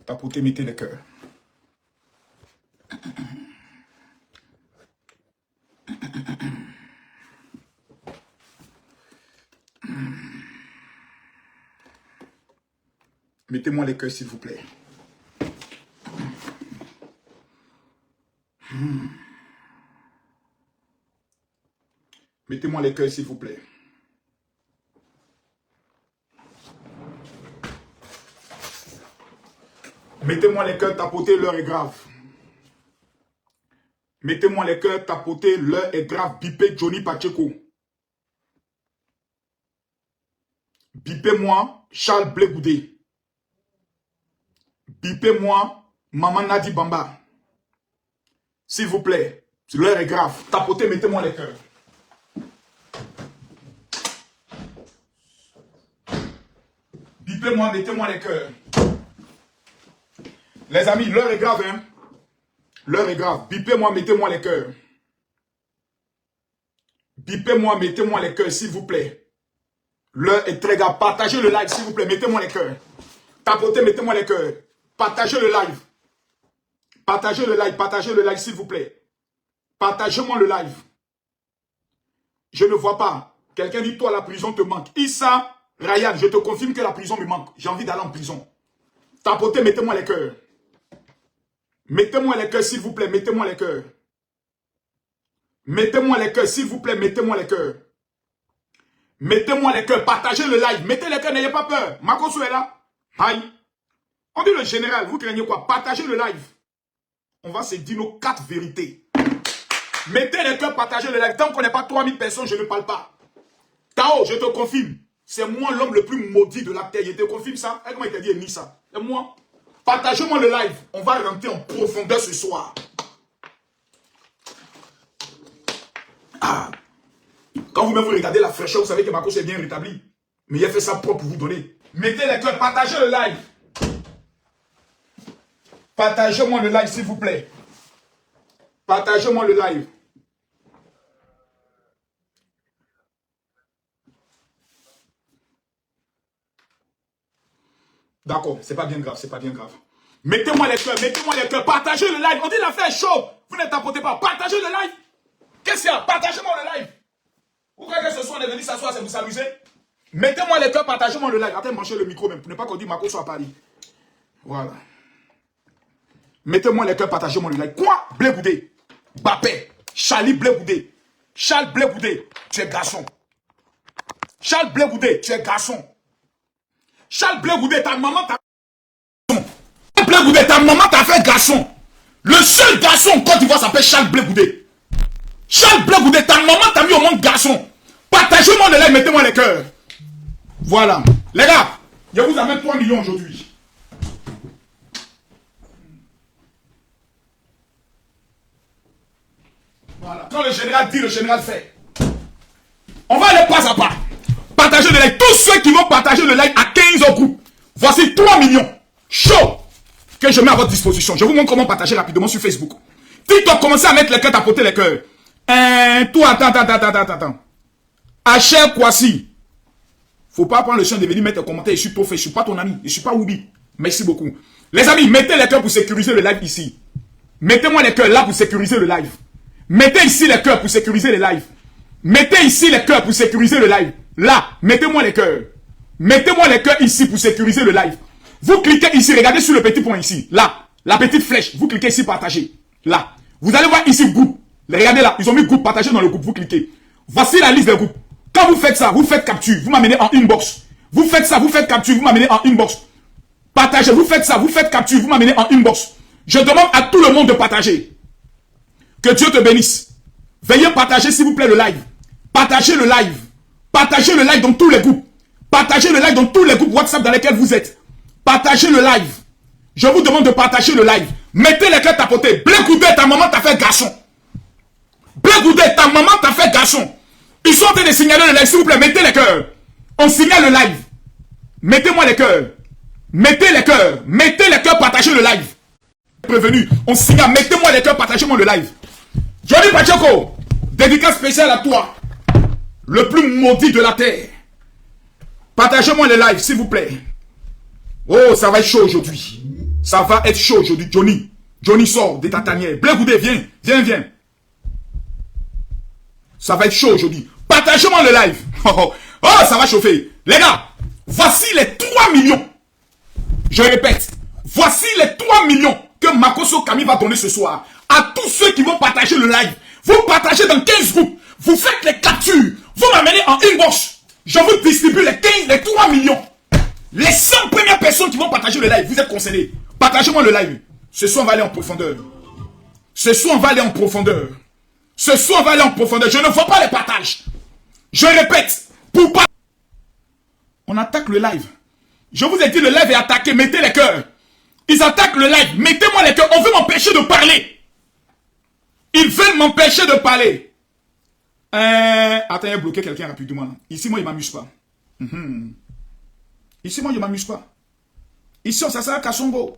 Tapotez, mettez les cœurs. Mettez-moi les cœurs, s'il vous plaît. Mettez-moi les cœurs, s'il vous plaît. Mettez-moi les cœurs, tapotez, l'heure est grave. Mettez-moi les cœurs, tapotez, l'heure est grave. Bipez Johnny Pacheco. Bipez-moi Charles Blegoudé. Bipez-moi Maman Nadi Bamba. S'il vous plaît, l'heure est grave. Tapotez, mettez-moi les cœurs. Bipez-moi, mettez-moi les cœurs. Les amis, l'heure est grave, hein. L'heure est grave. Bipez-moi, mettez-moi les cœurs. Bipez-moi, mettez-moi les cœurs, s'il vous plaît. L'heure est très grave. Partagez le live, s'il vous plaît. Mettez-moi les cœurs. Tapotez, mettez-moi les cœurs. Partagez le live. Partagez le live, s'il vous plaît. Partagez-moi le live. Je ne vois pas. Quelqu'un dit, toi, la prison te manque. Issa, Ryan, je te confirme que la prison me manque. J'ai envie d'aller en prison. Tapotez, mettez-moi les cœurs. Mettez-moi les cœurs, s'il vous plaît. Mettez-moi les cœurs. Mettez-moi les cœurs, s'il vous plaît. Mettez-moi les cœurs. Mettez-moi les cœurs. Partagez le live. Mettez les cœurs, n'ayez pas peur. Makoso est là. Aïe. On dit le général, vous craignez quoi? Partagez le live. On va se dire nos 4 vérités. Mettez les cœurs, partagez le live. Tant qu'on n'est pas 3000 personnes, je ne parle pas. Tao, je te confirme. C'est moi l'homme le plus maudit de la terre. Je te confirme ça. Comment il t'a dit, ni ça? C'est moi. Partagez-moi le live. On va rentrer en profondeur ce soir. Ah. Quand vous-même vous regardez la fraîcheur, vous savez que Marcos est bien rétabli. Mais il a fait ça propre pour vous donner. Mettez les cœurs, partagez le live. Partagez-moi le live, s'il vous plaît. Partagez-moi le live. D'accord, c'est pas bien grave, c'est pas bien grave. Mettez-moi les cœurs, partagez le live. On dit l'affaire est chaude. Vous ne tapotez pas. Partagez le live. Qu'est-ce qu'il y a? Partagez-moi le live. Vous croyez que ce soir on est venu s'asseoir, c'est vous s'amuser? Mettez-moi les cœurs, partagez-moi le live. Attends, manchez le micro même, pour ne pas qu'on dise Marco soit à Paris. Voilà. Mettez-moi les cœurs, partagez-moi le live. Quoi? Blegoudé. Bappé. Charlie Blegoudé. Charles Blegoudé, tu es garçon. Charles Blegoudé, tu es garçon. Charles Blegoudé, ta maman t'a fait Blegoudé, ta maman t'a fait garçon. Le seul garçon en Côte d'Ivoire s'appelle Charles Blegoudé. Charles Blegoudé, ta maman t'a mis au monde garçon. Partagez-moi le live, mettez-moi les cœurs. Voilà. Les gars, je vous amène 3 millions aujourd'hui. Voilà. Quand le général dit, le général fait. On va aller pas à pas. Partagez le live. Tous ceux qui vont partager le live à 15 au groupe. Voici 3 millions. Chaud. Que je mets à votre disposition. Je vous montre comment partager rapidement sur Facebook. TikTok, commencez à mettre les cœurs, tapoter les cœurs. Toi, attends. Achel Kwasi. Faut pas prendre le chien de venir mettre un commentaire. Je suis trop fait. Je suis pas ton ami. Je suis pas Woubi. Merci beaucoup. Les amis, mettez les cœurs pour sécuriser le live ici. Mettez-moi les cœurs là pour sécuriser le live. Mettez ici les cœurs pour sécuriser le live. Mettez ici les cœurs pour sécuriser le live. Là, mettez-moi les cœurs. Mettez-moi les cœurs ici pour sécuriser le live. Vous cliquez ici, regardez sur le petit point ici. Là, la petite flèche. Vous cliquez ici, partager. Là. Vous allez voir ici, groupe. Regardez là, ils ont mis groupe, partagé dans le groupe. Vous cliquez. Voici la liste des groupes. Quand vous faites ça, vous faites capture. Vous m'amenez en inbox. Vous faites ça, vous faites capture. Vous m'amenez en inbox. Partagez. Vous faites ça, vous faites capture. Vous m'amenez en inbox. Je demande à tout le monde de partager. Que Dieu te bénisse. Veuillez partager, s'il vous plaît, le live. Partagez le live. Partagez le live dans tous les groupes. Partagez le live dans tous les groupes WhatsApp dans lesquels vous êtes. Partagez le live. Je vous demande de partager le live. Mettez les cœurs tapotés. Blegoudé, ta maman t'a fait garçon. Blegoudé, ta maman t'a fait garçon. Ils sont en train de signaler le live, s'il vous plaît. Mettez les cœurs. On signale le live. Mettez-moi les cœurs. Mettez les cœurs. Mettez les cœurs, partagez le live. Prévenu. On signale. Mettez-moi les cœurs, partagez-moi le live. Johnny Pacheco, dédicace spéciale à toi. le plus maudit de la terre. Partagez-moi les lives, s'il vous plaît. Oh, ça va être chaud aujourd'hui. Ça va être chaud aujourd'hui, Johnny. Johnny sort de ta tanière. Blé Goudé, viens, viens, viens. Ça va être chaud aujourd'hui. Partagez-moi le live. Oh, ça va chauffer. Les gars, voici les 3 millions. Je répète, voici les 3 millions que Makosso Kami va donner ce soir à tous ceux qui vont partager le live. Vous partagez dans 15 groupes. Vous faites les captures. Vous m'amenez en inbox. Je vous distribue les 3 millions. Les 100 premières personnes qui vont partager le live, vous êtes concernés. Partagez-moi le live. Ce soir, on va aller en profondeur. Ce soir, on va aller en profondeur. Ce soir, on va aller en profondeur. Je ne vois pas les partages. Je répète, pour pas... On attaque le live. Je vous ai dit, le live est attaqué. Mettez les cœurs. Ils attaquent le live. Mettez-moi les cœurs. On veut m'empêcher de parler. Ils veulent m'empêcher de parler. Attends, il a bloqué quelqu'un rapidement. Ici, moi, il ne m'amuse pas. Ici, moi, je ne m'amuse pas. Ici, ça sera Kassongo.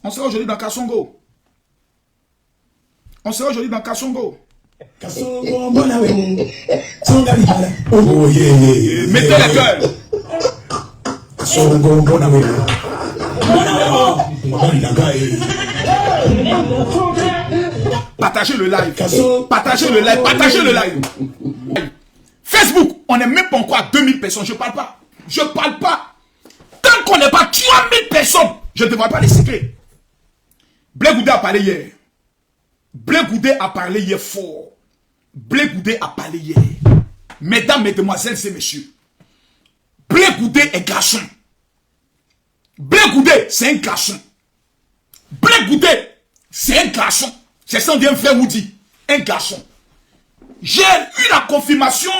On sera aujourd'hui dans Kassongo. On sera aujourd'hui dans Kassongo. Kassongo, mon ami. Oh, yeah. Mettez les cœurs. Kassongo, mon ami. Partagez le live. Partagez le live. Partagez le live. Facebook, on n'est même pas encore à 2000 personnes. Je ne parle pas. Je ne parle pas. Tant qu'on n'est pas 3000 personnes, je ne devrais pas les secrets. Blé Goudé a parlé hier. Blé Goudé a parlé hier fort. Blé Goudé a parlé hier. Mesdames, mesdemoiselles et messieurs. Blé Goudé est garçon. Blé Goudé, c'est un garçon. Blé Goudé, c'est un garçon. C'est ça vient frère Woody. Un garçon. J'ai eu la confirmation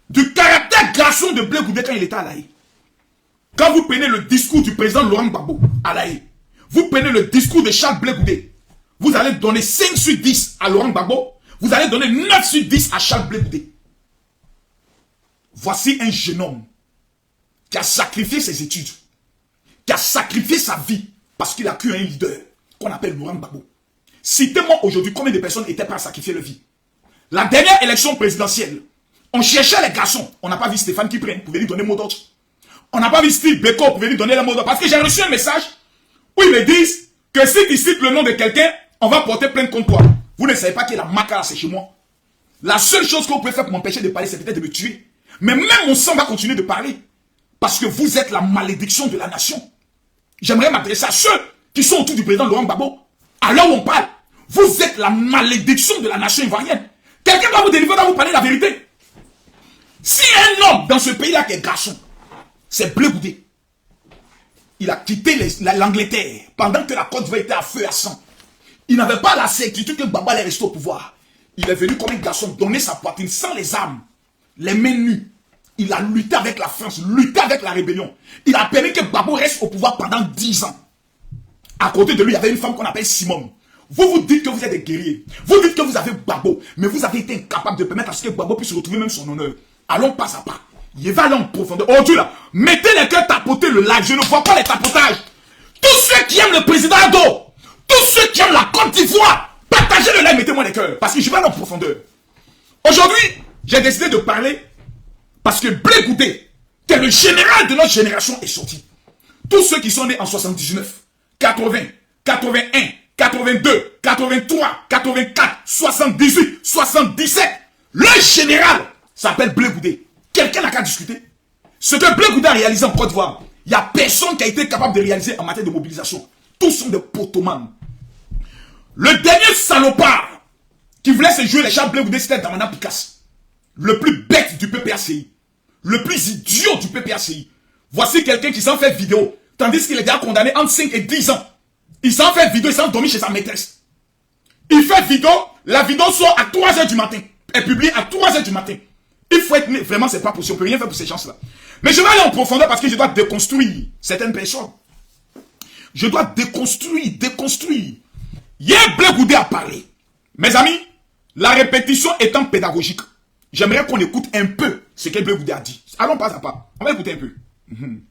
du caractère garçon de Blé Goudé quand il était à l'Aïe. Quand vous prenez le discours du président Laurent Gbagbo à l'Aïe, vous prenez le discours de Charles Blé Goudé, vous allez donner 5 sur 10 à Laurent Gbagbo, vous allez donner 9 sur 10 à Charles Blé Goudé. Voici un jeune homme qui a sacrifié ses études, qui a sacrifié sa vie parce qu'il a cru un leader qu'on appelle Laurent Gbagbo. Citez-moi aujourd'hui combien de personnes étaient prêtes à sacrifier leur vie. La dernière élection présidentielle, on cherchait les garçons. On n'a pas vu Stéphane Kipré pour venir donner mot d'ordre. On n'a pas vu Steve Beko pour venir donner le mot d'ordre. Parce que j'ai reçu un message où ils me disent que si tu cites le nom de quelqu'un, on va porter plainte contre toi. Vous ne savez pas que la macara c'est chez moi. La seule chose que vous pouvez faire pour m'empêcher de parler, c'est peut-être de me tuer. Mais même mon sang va continuer de parler. Parce que vous êtes la malédiction de la nation. J'aimerais m'adresser à ceux qui sont autour du président Laurent Gbagbo. À l'heure où on parle, vous êtes la malédiction de la nation ivoirienne. Quelqu'un doit vous délivrer, doit vous parler la vérité. Si un homme dans ce pays-là qui est garçon, c'est Blé Goudé. Il a quitté l'Angleterre pendant que la Côte d'Ivoire était à feu et à sang. Il n'avait pas la certitude que Gbagbo allait rester au pouvoir. Il est venu comme un garçon donner sa poitrine sans les armes, les mains nues. Il a lutté avec la France, lutté avec la rébellion. Il a permis que Gbagbo reste au pouvoir pendant 10 ans. À côté de lui, il y avait une femme qu'on appelle Simone. Vous vous dites que vous êtes des guerriers. Vous dites que vous avez Gbagbo. Mais vous avez été incapable de permettre à ce que Gbagbo puisse retrouver même son honneur. Allons pas à pas. Il va aller en profondeur. Oh Dieu là, mettez les cœurs tapoter le live. Je ne vois pas les tapotages. Tous ceux qui aiment le président Ado, tous ceux qui aiment la Côte d'Ivoire, partagez le live, mettez-moi les cœurs. Parce que je vais aller en profondeur. Aujourd'hui, j'ai décidé de parler parce que Blé Goudé, qui est le général de notre génération, est sorti. Tous ceux qui sont nés en 79, 80, 81, 82, 83, 84, 78, 77, le général s'appelle Blé Goudé. Quelqu'un n'a qu'à discuter. Ce que Blé Goudé a réalisé en Côte d'Ivoire, il n'y a personne qui a été capable de réaliser en matière de mobilisation. Tous sont des potomans. Le dernier salopard qui voulait se jouer les chats Blé Goudé, c'était Damana Picasse. Le plus bête du PPACI. Le plus idiot du PPACI. Voici quelqu'un qui s'en fait vidéo, tandis qu'il est déjà condamné entre 5 et 10 ans. Il s'en fait vidéo, il s'en dormi chez sa maîtresse. Il fait vidéo, la vidéo sort à 3 h du matin. Elle publie à 3 h du matin. Il faut être... Vraiment, c'est pas possible. On peut rien faire pour ces gens-là. Mais je vais aller en profondeur parce que je dois déconstruire certaines personnes. Je dois déconstruire. Hier, Blé Goudé a parlé. Mes amis, la répétition étant pédagogique, j'aimerais qu'on écoute un peu ce que Blé Goudé a dit. Allons pas à pas. On va écouter un peu. Le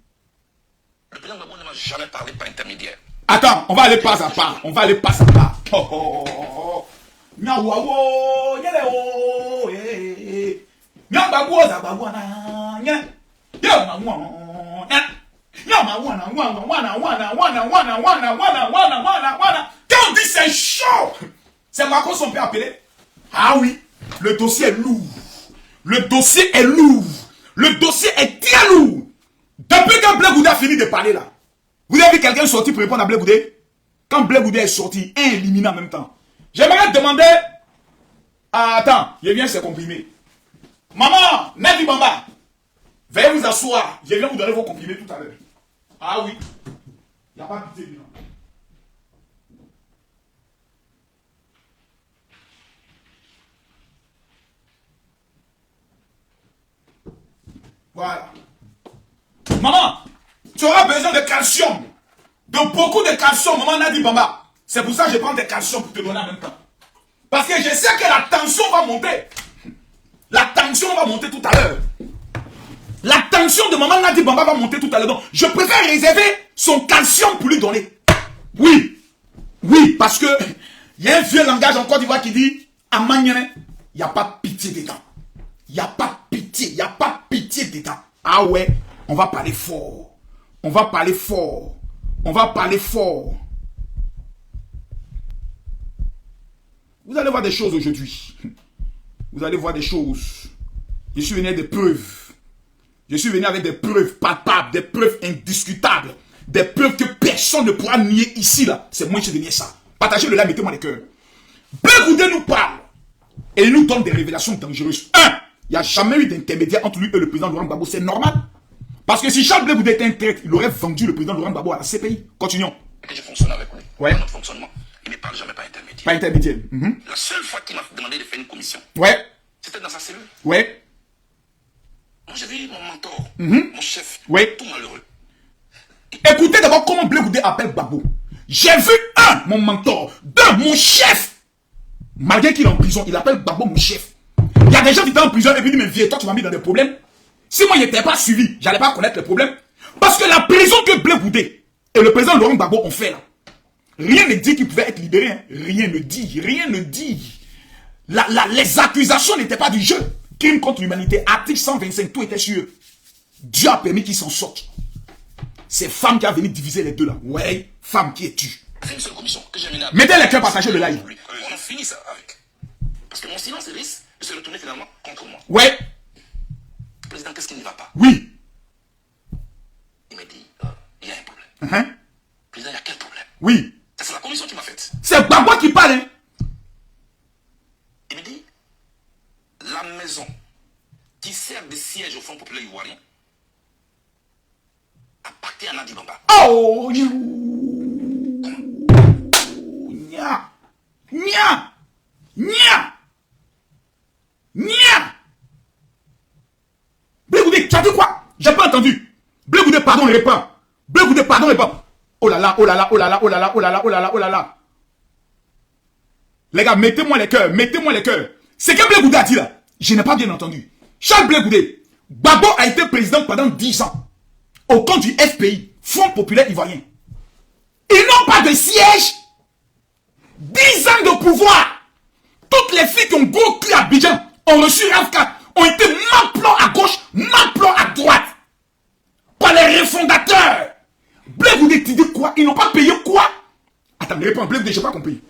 président Gbagbo n'a jamais parlé par intermédiaire. Attends, on va aller pas à pas. On va aller pas à pas. Oh, oh, oh, oh. Quand on dit c'est chaud, c'est Macron son père appelé. Ah oui, le dossier est lourd. Le dossier est lourd. Le dossier est très lourd. Depuis quand Blé Goudé a fini de parler là, vous avez vu quelqu'un sortir pour répondre à Blé Goudé? Quand Blé Goudé est sorti, un éliminé en même temps. J'aimerais demander... attends, je viens se comprimer. Maman, Nadi Bamba, veuillez vous asseoir. Je viens vous donner vos comprimés tout à l'heure. Ah oui. Il n'y a pas de pitié, non. Voilà. Maman, tu auras besoin de calcium. De beaucoup de calcium, maman Nadi Bamba. C'est pour ça que je prends des calcium pour te donner en même temps. Parce que je sais que la tension va monter. La tension va monter tout à l'heure. La tension de maman Nadi Bamba va monter tout à l'heure. Donc, je préfère réserver son calcium pour lui donner. Oui. Oui, parce que il y a un vieux langage en Côte d'Ivoire qui dit à Magnane, il n'y a pas de pitié dedans. Il n'y a pas de pitié. Il n'y a pas de pitié dedans. Ah ouais, on va parler fort. On va parler fort. On va parler fort. Vous allez voir des choses aujourd'hui. Vous allez voir des choses. Je suis venu avec des preuves. Je suis venu avec des preuves palpables, des preuves indiscutables, des preuves que personne ne pourra nier ici, là. C'est moi qui suis venu ça. Partagez-le là, mettez-moi les cœurs. Blé Goudé nous parle et il nous donne des révélations dangereuses. Il n'y a jamais eu d'intermédiaire entre lui et le président Laurent Gbagbo. C'est normal. Parce que si Charles Blé Goudé était un traître, il aurait vendu le président Laurent Gbagbo à la CPI. Continuons. Que je fonctionne avec lui. Ouais. Dans notre fonctionnement, il ne parle jamais par intermédiaire. Pas intermédiaire. La seule fois qu'il m'a demandé de faire une commission, Ouais. c'était dans sa cellule. Ouais. Moi, j'ai vu mon mentor, mon chef, Ouais. tout malheureux. Écoutez d'abord comment Blé Goudé appelle Gbagbo. J'ai vu mon mentor, mon chef. Malgré qu'il est en prison, il appelle Gbagbo mon chef. Il y a des gens qui étaient en prison et puis disent, mais vieux, toi tu m'as mis dans des problèmes. Si moi je n'étais pas suivi, j'allais pas connaître les problèmes. Parce que la prison que Blé Goudé et le président Laurent Gbagbo ont fait là, rien ne dit qu'il pouvait être libéré. Hein. Rien ne dit, rien ne dit. Les accusations n'étaient pas du jeu. Crime contre l'humanité, article 125, tout était sur eux. Dieu a permis qu'ils s'en sortent. C'est femme qui a venu diviser les deux là. Ouais, femme qui est tue. C'est une seule commission que j'ai menée à... Mettez les cœurs, partagez le live. On a fini ça avec. Parce que mon silence risque de se retourner finalement contre moi. Ouais. Président, qu'est-ce qui ne va pas? Oui. Il m'a dit, il y a un problème. Président, il y a quel problème? Oui. C'est la commission qui m'a faite. C'est Gbagbo qui parle. Hein. Il me dit, la maison qui sert de siège au Front populaire ivoirien appartient à Nadi Bamba. Oh, nya, nya, nya, nya. Blé Goudé, tu as dit quoi? J'ai pas entendu. Blé Goudé, pardon, répond. Blé Goudé, pardon, répond. Oh là là, oh là là, oh là là, oh là là, oh là là, oh là là, oh là là. Les gars, mettez-moi les cœurs, mettez-moi les cœurs. C'est que Blé Goudé a dit là. Je n'ai pas bien entendu. Charles Blé Goudé, Gbagbo a été président pendant 10 ans. Au compte du FPI, Front populaire ivoirien. Ils n'ont pas de siège. 10 ans de pouvoir. Toutes les filles qui ont gros cul à Abidjan ont reçu RAF4, ont été maplants à gauche, maplants à droite. Par les refondateurs. Blé Goudé, tu dis quoi? Ils n'ont pas payé quoi? Attends, réponds, Blé Goudé, je n'ai pas compris.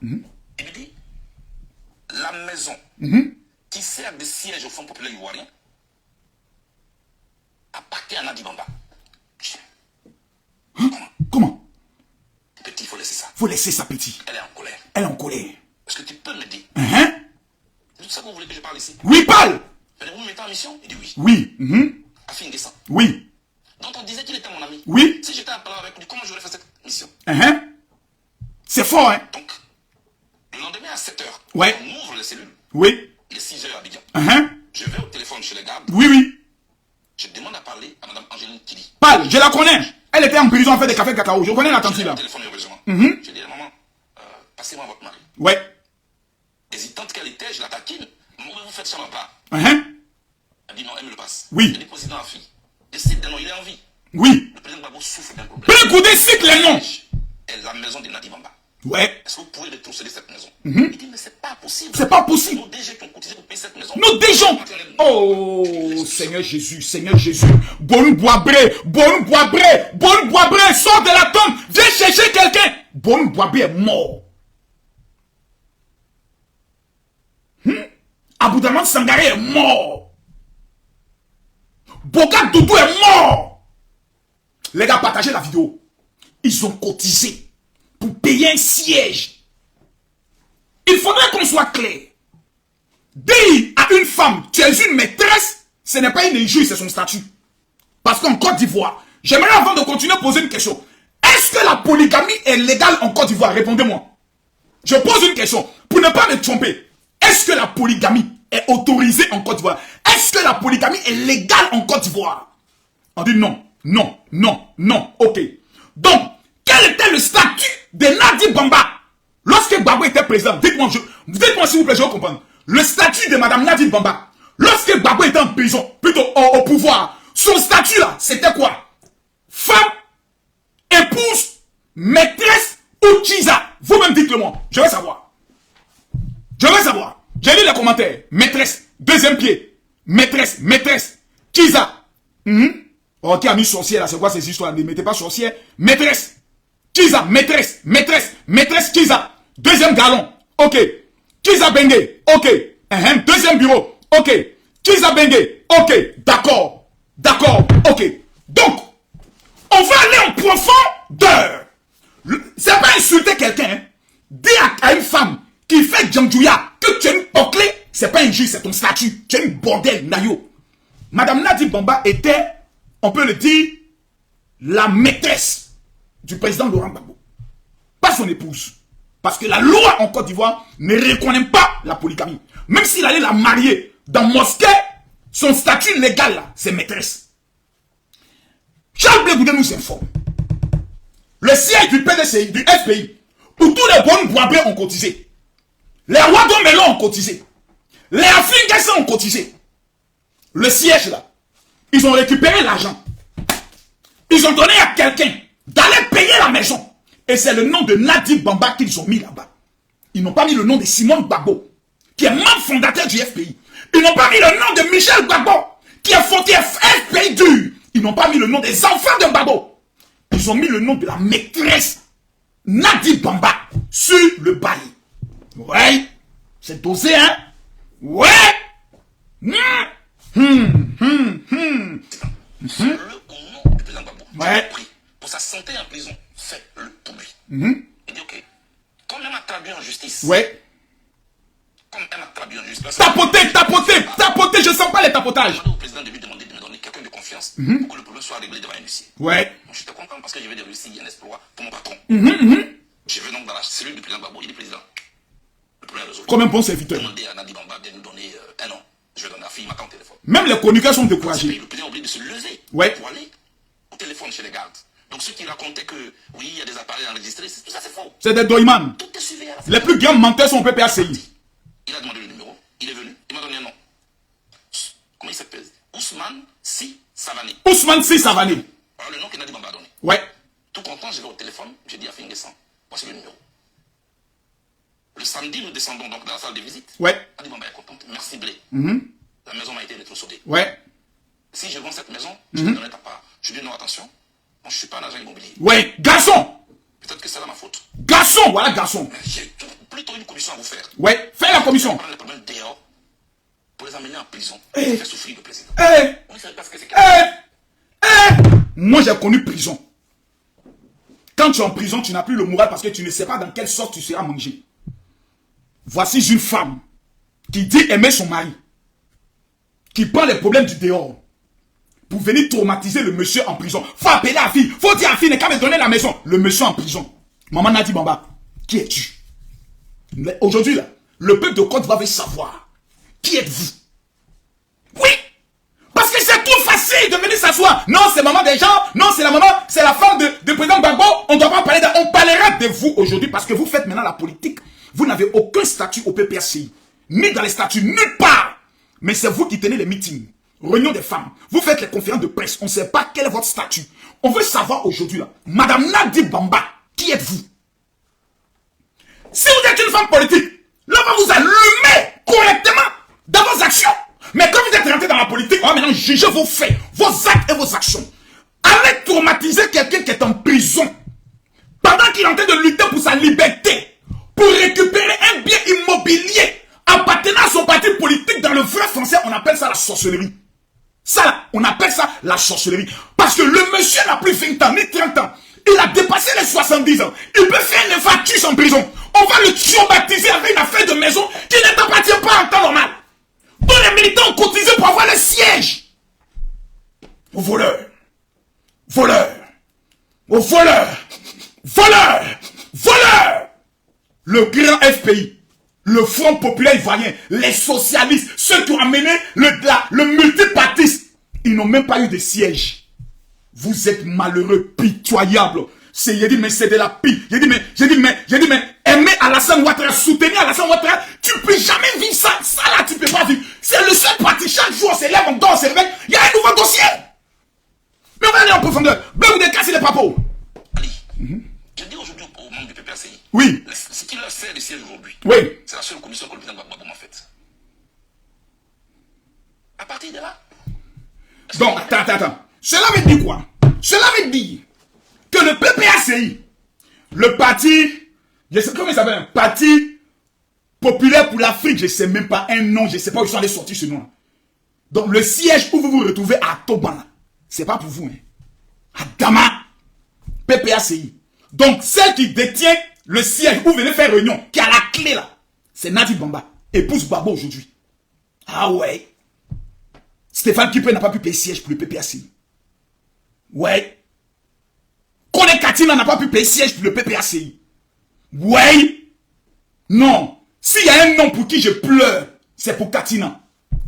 Il me dit, la maison qui sert de siège au Front populaire ivoirien appartient à Nadi Bamba. Comment? Petit, il faut laisser ça. Faut laisser ça, petit. Elle est en colère. Elle est en colère. Est-ce que tu peux me dire? C'est tout ça que vous voulez que je parle ici? Oui, parle. Vous me mettez en mission? Il dit oui. Oui. Afin descend. Oui. Donc on disait qu'il était mon ami. Oui. Si j'étais en parlant avec lui, comment j'aurais fait cette mission? C'est fort, hein? Donc, le lendemain à 7h, ouais. On ouvre les cellules. Oui. Il est 6h à Abidjan. Je vais au téléphone chez les gardes. Oui. Je demande à parler à Mme Angéline Kili. Parle, je la connais. Elle était en prison, elle fait des cafés cacao. Je connais la tante là. Je téléphone heureusement. Je dis à maman, passez-moi votre mari. Ouais. Hésitante qu'elle était, je la taquine. Moi, vous faites ça ma part. Elle dit non, elle me le passe. Oui. Je dis président a fille. Je cite des noms, il est en vie. Oui. Le président Gbagbo souffre d'un problème. Blé Goudé, cite les noms. Et la maison de Nadi Bamba. Ouais. Est-ce que vous pouvez rétrocéder cette maison? Il dit mais c'est pas possible. C'est pas possible. Nos DG qui ont cotisé pour payer cette maison. Nos DG. Oh, Seigneur Jésus, Seigneur Jésus. Bon Boabré, sors de la tombe, viens chercher quelqu'un. Bon Boabré est mort. Aboudaman Sangaré est mort. Boga Doudou est mort. Les gars, partagez la vidéo. Ils ont cotisé pour payer un siège. Il faudrait qu'on soit clair. Dire à une femme, tu es une maîtresse, ce n'est pas une injure, c'est son statut. Parce qu'en Côte d'Ivoire, j'aimerais avant de continuer poser une question. Est-ce que la polygamie est légale en Côte d'Ivoire? Répondez-moi. Je pose une question pour ne pas me tromper. Est-ce que la polygamie est autorisée en Côte d'Ivoire? Est-ce que la polygamie est légale en Côte d'Ivoire? On dit non, non, non, non. Ok. Donc, quel était le statut de Nadi Bamba lorsque Gbagbo était président? Dites-moi s'il vous plaît, je veux comprendre. Le statut de Madame Nadi Bamba lorsque Gbagbo était en prison, plutôt au pouvoir, son statut là, c'était quoi? Femme, épouse, maîtresse ou Chiza? Vous-même dites-le moi. Je veux savoir. Je veux savoir. J'ai lu les commentaires. Maîtresse, deuxième pied. Maîtresse, Chiza. Ok, ami sorcière là, c'est quoi ces histoires? Ne mettez pas sorcière. Maîtresse, Chiza, maîtresse, Chiza. Deuxième galon. Ok. Chiza Bengue. Ok. Deuxième bureau. Ok. Chiza Bengue. Ok. D'accord. Ok. Donc, on va aller en profondeur. C'est pas insulter quelqu'un. Hein. Dire à une femme qui fait Djandjouya que tu es une poclée, c'est pas injuste, c'est ton statut. Tu es une bordel, Nayo. Madame Nadi Bamba était, on peut le dire, la maîtresse du président Laurent Gbagbo. Pas son épouse. Parce que la loi en Côte d'Ivoire ne reconnaît pas la polygamie. Même s'il allait la marier dans mosquée, son statut légal, là, c'est maîtresse. Charles Blé Goudé nous informe. Le siège du PDCI, du FPI, où tous les bonnes Boabré ont cotisé. Les Wadon Melon ont cotisé. Les Afingassa ont cotisé. Le siège là, ils ont récupéré l'argent. Ils ont donné à quelqu'un d'aller payer la maison. Et c'est le nom de Nadi Bamba qu'ils ont mis là-bas. Ils n'ont pas mis le nom de Simon Gbagbo, qui est membre fondateur du FPI. Ils n'ont pas mis le nom de Michel Gbagbo, qui est fondé FPI dur. Ils n'ont pas mis le nom des enfants de Gbagbo. Ils ont mis le nom de la maîtresse Nadi Bamba sur le bail. Ouais, c'est dosé, hein? Ouais! Le nom du président Gbagbo. Ouais. Pour sa santé en prison, faites-le pour lui. Il dit ok. Comme elle m'a traduit en justice. Ouais. Comme elle m'a traduit en justice. Tapoter, je sens pas les tapotages. Je demande au président de lui demander de me donner quelqu'un de confiance pour que le problème soit réglé devant un huissier. Ouais. Moi, je te comprends parce que je vais de réussir un exploit pour mon patron. Je vais donc dans la cellule du président Gbagbo. Il dit président, le problème est résolu. Comme un bon serviteur. Demandez à Nadi Bamba de nous donner un nom. Je vais donner la fille, ma au téléphone. Même les chroniqueurs sont découragés. Le président a oublié de se lever Ouais. pour aller au téléphone chez les gardes. Donc ceux qui racontaient que oui, il y a des appareils enregistrés, tout ça c'est faux. C'est des doyman. Tout est suivi à la fin. Les plus grands menteurs sont au PPACI. Il a demandé le numéro, il est venu, il m'a donné un nom. Comment il s'appelle? Ousmane Si Savané. Ousmane Si Savané. Alors le nom que Nadi Bamba a donné. Ouais. Tout content, je vais au téléphone, j'ai dit à Fingessan, voici le numéro. Le samedi, nous descendons donc dans la salle de visite. Ouais. Nadi Bamba est contente, merci Blé. La maison m'a été rétrocédée. Ouais. Si je vends cette maison, je te donnerai ta part. Je dis non, attention, moi je ne suis pas un agent immobilier. Ouais. Garçon. Peut-être que c'est là ma faute. Garçon, voilà garçon. Mais j'ai plutôt une commission à vous faire. Ouais. Fais la commission. Prendre les problèmes dehors pour les amener en prison. Et faire souffrir le président. On ne savait pas ce que c'est. Moi j'ai connu prison. Quand tu es en prison, tu n'as plus le moral parce que tu ne sais pas dans quelle sorte tu seras mangé. Voici une femme qui dit aimer son mari, qui prend les problèmes du dehors pour venir traumatiser le monsieur en prison. Faut appeler la fille, faut dire à la fille, ne qu'à me donner la maison. Le monsieur en prison. Maman Nadi Bamba, qui es-tu? Aujourd'hui, là, le peuple de Côte d'Ivoire veut savoir, qui êtes-vous? Oui! Parce que c'est trop facile de venir s'asseoir. Non, c'est maman des gens. Non, c'est la maman, c'est la femme de président Gbagbo. On ne doit pas parler de... On parlera de vous aujourd'hui parce que vous faites maintenant la politique. Vous n'avez aucun statut au PPACI. Ni dans les statuts, nulle part. Mais c'est vous qui tenez les meetings. Réunion des femmes. Vous faites les conférences de presse. On ne sait pas quel est votre statut. On veut savoir aujourd'hui là. Madame Nadi Bamba, qui êtes-vous? Si vous êtes une femme politique, là, on va vous allumer correctement dans vos actions. Mais quand vous êtes on va maintenant juger vos faits, vos actes et vos actions. Allez traumatiser quelqu'un qui est en prison pendant qu'il est en train de lutter pour sa liberté, pour récupérer un bien immobilier appartenant à son parti politique. Dans le vrai français, on appelle ça la sorcellerie. Ça là, on appelle ça la sorcellerie. Parce que le monsieur n'a plus 20 ans, ni 30 ans. Il a dépassé les 70 ans. Il peut faire un infarctus en prison. On va le traumatiser avec une affaire de maison qui ne t'appartient pas en temps normal. Tous les militants ont cotisé pour avoir le siège. Aux voleurs. Voleurs. Aux voleurs. Voleurs. Voleurs. Le grand FPI. Le Front populaire ivoirien. Les socialistes. Ceux qui ont amené le multipartisme. Ils n'ont même pas eu de siège. Vous êtes malheureux, pitoyable. J'ai dit, mais c'est de la pire. J'ai dit, mais, aimer Alassane Ouattara, soutenir Alassane Ouattara, tu peux jamais vivre ça. Ça là, tu peux pas vivre. C'est le seul parti. Chaque jour, on se lève, on dort, on se réveille. Il y a un nouveau dossier. Mais on va aller en profondeur. Bleu ou des casser les papos. Ali, je dis aujourd'hui aux membres du PPACI. Oui. Ce qui leur sert de siège aujourd'hui. Oui. C'est la seule commission que le président Gbagbo m'a faite. À partir de là. Donc, attends. Cela veut dire quoi? Cela veut dire que le PPACI, le parti, je sais comment il s'appelle, Parti populaire pour l'Afrique, je ne sais même pas un nom, je ne sais pas où ils sont allés sortir ce nom. Donc le siège où vous vous retrouvez à Toban, ce n'est pas pour vous. Hein. À Gama, PPACI. Donc celle qui détient le siège où vous venez faire réunion, qui a la clé là, c'est Nadi Bamba, épouse Babo aujourd'hui. Ah ouais. Stéphane Kipé n'a pas pu payer siège pour le PPACI. Ouais. Kone Katina n'a pas pu payer siège pour le PPACI. Ouais. Non. S'il y a un homme pour qui je pleure, c'est pour Katina.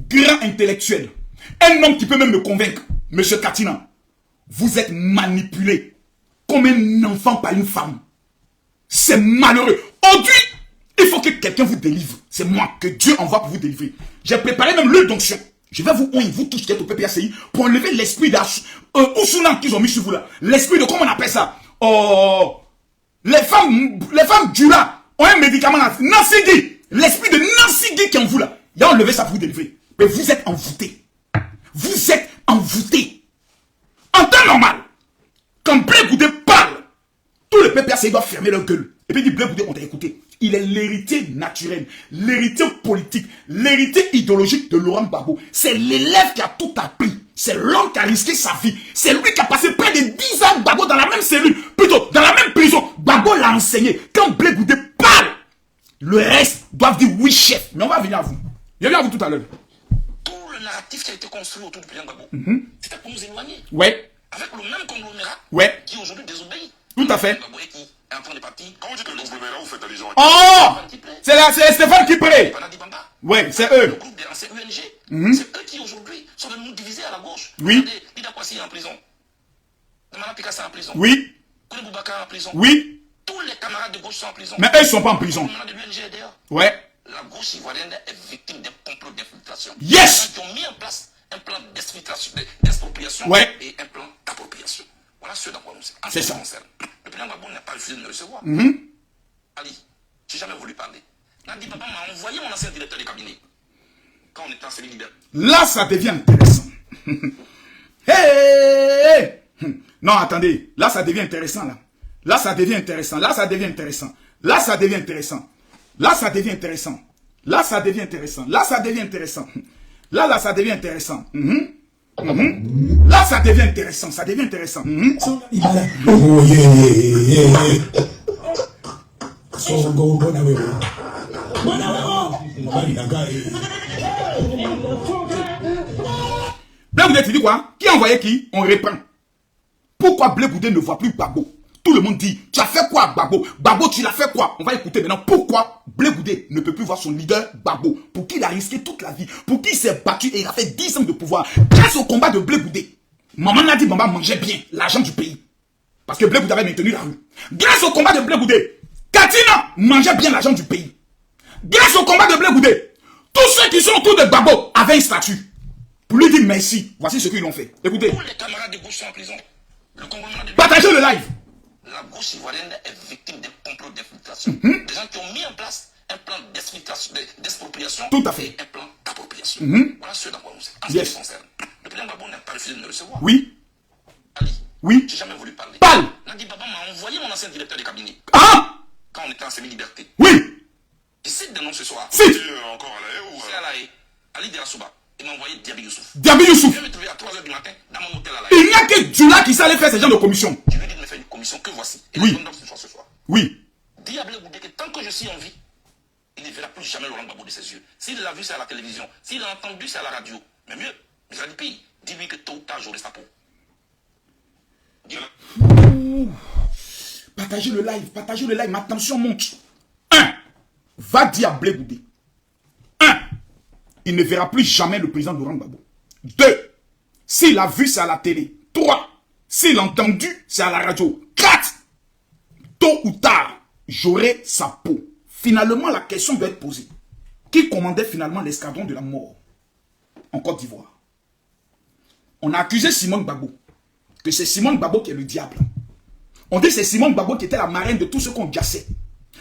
Grand intellectuel. Un homme qui peut même me convaincre. Monsieur Katina, vous êtes manipulé comme un enfant par une femme. C'est malheureux. Aujourd'hui, il faut que quelqu'un vous délivre. C'est moi que Dieu envoie pour vous délivrer. J'ai préparé même l'huile d'onction. Je vais vous tous qui êtes au PPACI pour enlever l'esprit d'Ousounan qu'ils ont mis sur vous là. L'esprit de, comment on appelle ça? Les femmes Djula ont un médicament, Nancy Guy. L'esprit de Nancy Guy qui est en vous là. Il a enlevé ça pour vous délivrer. Mais vous êtes envoûtés. Vous êtes envoûtés. En temps normal, quand Blé Goudé parle, tous les PPACI doivent fermer leur gueule. Et puis il dit, Blé Goudé, on t'a écouté. Il est l'héritier naturel, l'héritier politique, l'héritier idéologique de Laurent Gbagbo. C'est l'élève qui a tout appris. C'est l'homme qui a risqué sa vie. C'est lui qui a passé près de 10 ans Gbagbo dans la même cellule. Plutôt, dans la même prison. Gbagbo l'a enseigné. Quand Blé Goudé parle, le reste doivent dire oui chef. Mais on va venir à vous. Je viens à vous tout à l'heure. Tout le narratif qui a été construit autour du président Gbagbo, c'était pour nous éloigner. Ouais. Avec le même conglomérat qui aujourd'hui désobéit. Tout à fait. Gbagbo qui est en train de partir. Quand vous dites le conglomérat, vous faites allusion à qui? Oh! C'est Stéphane Kipé. Ouais, c'est eux. Le groupe des anciens UNG. C'est eux qui aujourd'hui sont venus nous diviser à la gauche. Oui. Ida Kwasi est en prison. Damana Pikassa est en prison. Oui. Kouné Boubacar est en prison. Oui. Tous les camarades de gauche sont en prison. Mais eux, ils ne sont pas en prison. Les camarades de l'UNG d'ailleurs. Ouais. La gauche ivoirienne est victime d'un complot d'infiltration. Yes! Ils ont mis en place un plan d'expropriation et un plan d'appropriation. Voilà ce dans quoi nous sommes. C'est ça. Le président Gbagbo n'a pas refusé de me recevoir. Ali, j'ai jamais voulu parler. Nadi Bamba m'a envoyé mon ancien directeur de cabinet quand on était en cellule leader. Là, ça devient intéressant. Hey! Non, attendez. Là, ça devient intéressant, là. Là, ça devient intéressant. Là, ça devient intéressant. Là, ça devient intéressant. Là, ça devient intéressant. Là, ça devient intéressant. Là, ça devient intéressant. Là, ça devient intéressant. Là, ça devient intéressant. Ça devient intéressant. Oh yeah. So go bona wewe. Bona wewe. Bali nanga. Blé Goudé, tu dis quoi? Qui a envoyé qui? On reprend. Pourquoi Blé Goudé ne voit plus Gbagbo? Tout le monde dit, tu as fait quoi Gbagbo? Gbagbo, tu l'as fait quoi? On va écouter maintenant pourquoi Blé Goudé ne peut plus voir son leader Gbagbo. Pour qui il a risqué toute la vie. Pour qui il s'est battu et il a fait 10 ans de pouvoir. Grâce au combat de Blé Goudé, Maman Nadi Bamba mangeait bien l'argent du pays. Parce que Blé Goudé avait maintenu la rue. Grâce au combat de Blé Goudé, Katina mangeait bien l'argent du pays. Grâce au combat de Blé Goudé, tous ceux qui sont autour de Gbagbo avaient un statut. Pour lui dire merci. Voici ce qu'ils ont fait. Écoutez. Tous les camarades de gauche sont en prison. Le conglomérat de... Partagez le live. La gauche ivoirienne est victime d'un complot d'infiltration. Des gens qui ont mis en place un plan d'expropriation Tout à fait. et un plan d'appropriation. Mm-hmm. Voilà ce dans quoi nous sommes. En ce qui Yes. concerne Le président Gbagbo n'a pas refusé de me recevoir. Oui. Ali, Oui. j'ai jamais voulu parler. Parle. Nadi Baba m'a envoyé mon ancien directeur de cabinet. Ah. Quand on était en semi-liberté. Oui. Et cite des noms ce soir. Si. Encore à la haie ou C'est à la haie. Ali Derasouba. Il m'a envoyé Diaby Youssouf. Diaby Youssouf. Je vais me trouver à 3h du matin dans mon hôtel à la Il haie. n'y a que Dula qui sait aller faire ce genre de commission. Je lui ai dit de me faire une commission que voici. Et Oui. les bonnes ce soir. Oui. Dis à Blé Goudé que tant que je suis en vie, il ne verra plus jamais Laurent Gbagbo de ses yeux. S'il l'a vu, c'est à la télévision. S'il l'a entendu, c'est à la radio. Mais mieux, mais ça dit pire. Dis-lui que tôt ou tard, j'aurai sa peau. Partagez le live, ma tension monte. 1. Va dire à Blé Goudé. 1. Il ne verra plus jamais le président Laurent Gbagbo. 2. S'il a vu, c'est à la télé. 3. S'il a entendu, c'est à la radio. 4. Tôt ou tard, j'aurai sa peau. Finalement, la question doit être posée. Qui commandait finalement l'escadron de la mort en Côte d'Ivoire? On a accusé Simone Gbagbo, que c'est Simone Gbagbo qui est le diable. On dit que c'est Simone Gbagbo qui était la marraine de tout ce qu'on gassait.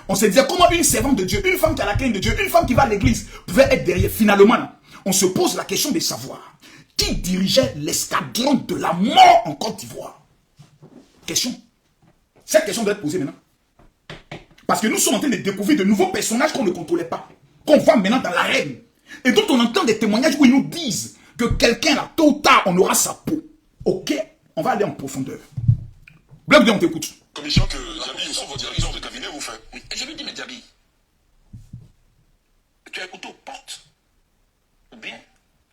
On se disait comment une servante de Dieu, une femme qui a la crainte de Dieu, une femme qui va à l'église pouvait être derrière. Finalement, là, on se pose la question de savoir qui dirigeait l'escadron de la mort en Côte d'Ivoire. Question. Cette question doit être posée maintenant. Parce que nous sommes en train de découvrir de nouveaux personnages qu'on ne contrôlait pas, qu'on voit maintenant dans l'arène. Et dont on entend des témoignages où ils nous disent que quelqu'un là, tôt ou tard, on aura sa peau. Ok, on va aller en profondeur. Blé, on t'écoute. Commission que Diaby Youssouf, votre directeur de cabinet, vous fait. Oui, et je lui dis, mais Diaby, tu as écouté aux portes? Ou bien,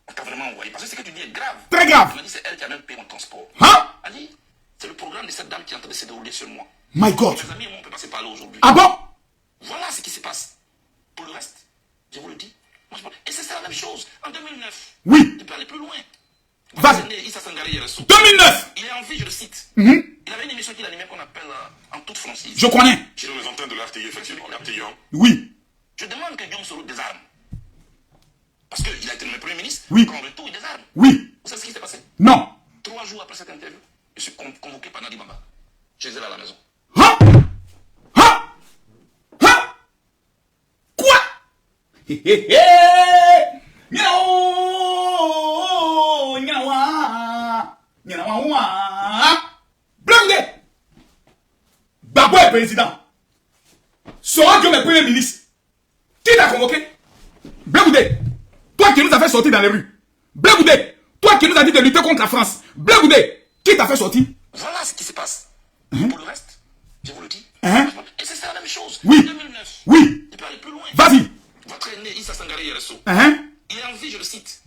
on t'a vraiment envoyé? Parce que ce que tu dis est grave. Très grave. Tu m'as dit, c'est elle qui a même payé mon transport. Hein? Ali, c'est le programme de cette dame qui est en train de se dérouler sur moi. My God. Mes amis et moi, on peut pas se parler aujourd'hui. Ah bon? Voilà ce qui se passe. Pour le reste, je vous le dis. Moi, et c'est la même chose. En 2009, Oui. tu peux aller plus loin. Vas-y. Issa Sangare Yeresso. 2009. Il est en vie, je le cite. Il avait une émission qu'il animait qu'on appelle En toute franchise. Je connais. Sur les antennes de l'RTI, effectivement, RTI 1. Oui. Je demande que Guillaume Soro désarme. Parce qu'il a été nommé Premier ministre. Oui. Qu'en retour, il désarme. Oui. Vous savez ce qui s'est passé? Non. 3 jours après cette interview, je suis convoqué par Nadi Baba. Chez elle à la maison. Hein? Hein? Hein? Quoi? Hé hé hé! Miaou! Miaouah! Miaouah! Blindé! Gbagbo est président. Sora Diom est premier ministre. Qui t'a convoqué? Blindé! Toi qui nous as fait sortir dans les rues. Blindé! Toi qui nous as dit de lutter contre la France. Blindé! Qui t'a fait sortir? Voilà ce qui se passe. Pour le reste, je vous le dis. Hein? Et c'est la même chose. Oui. En 2009. Oui. Il peut aller plus loin. Vas-y. Votre aîné, Issa Sangare Yeresso. Hein? Il est en vie, je le cite.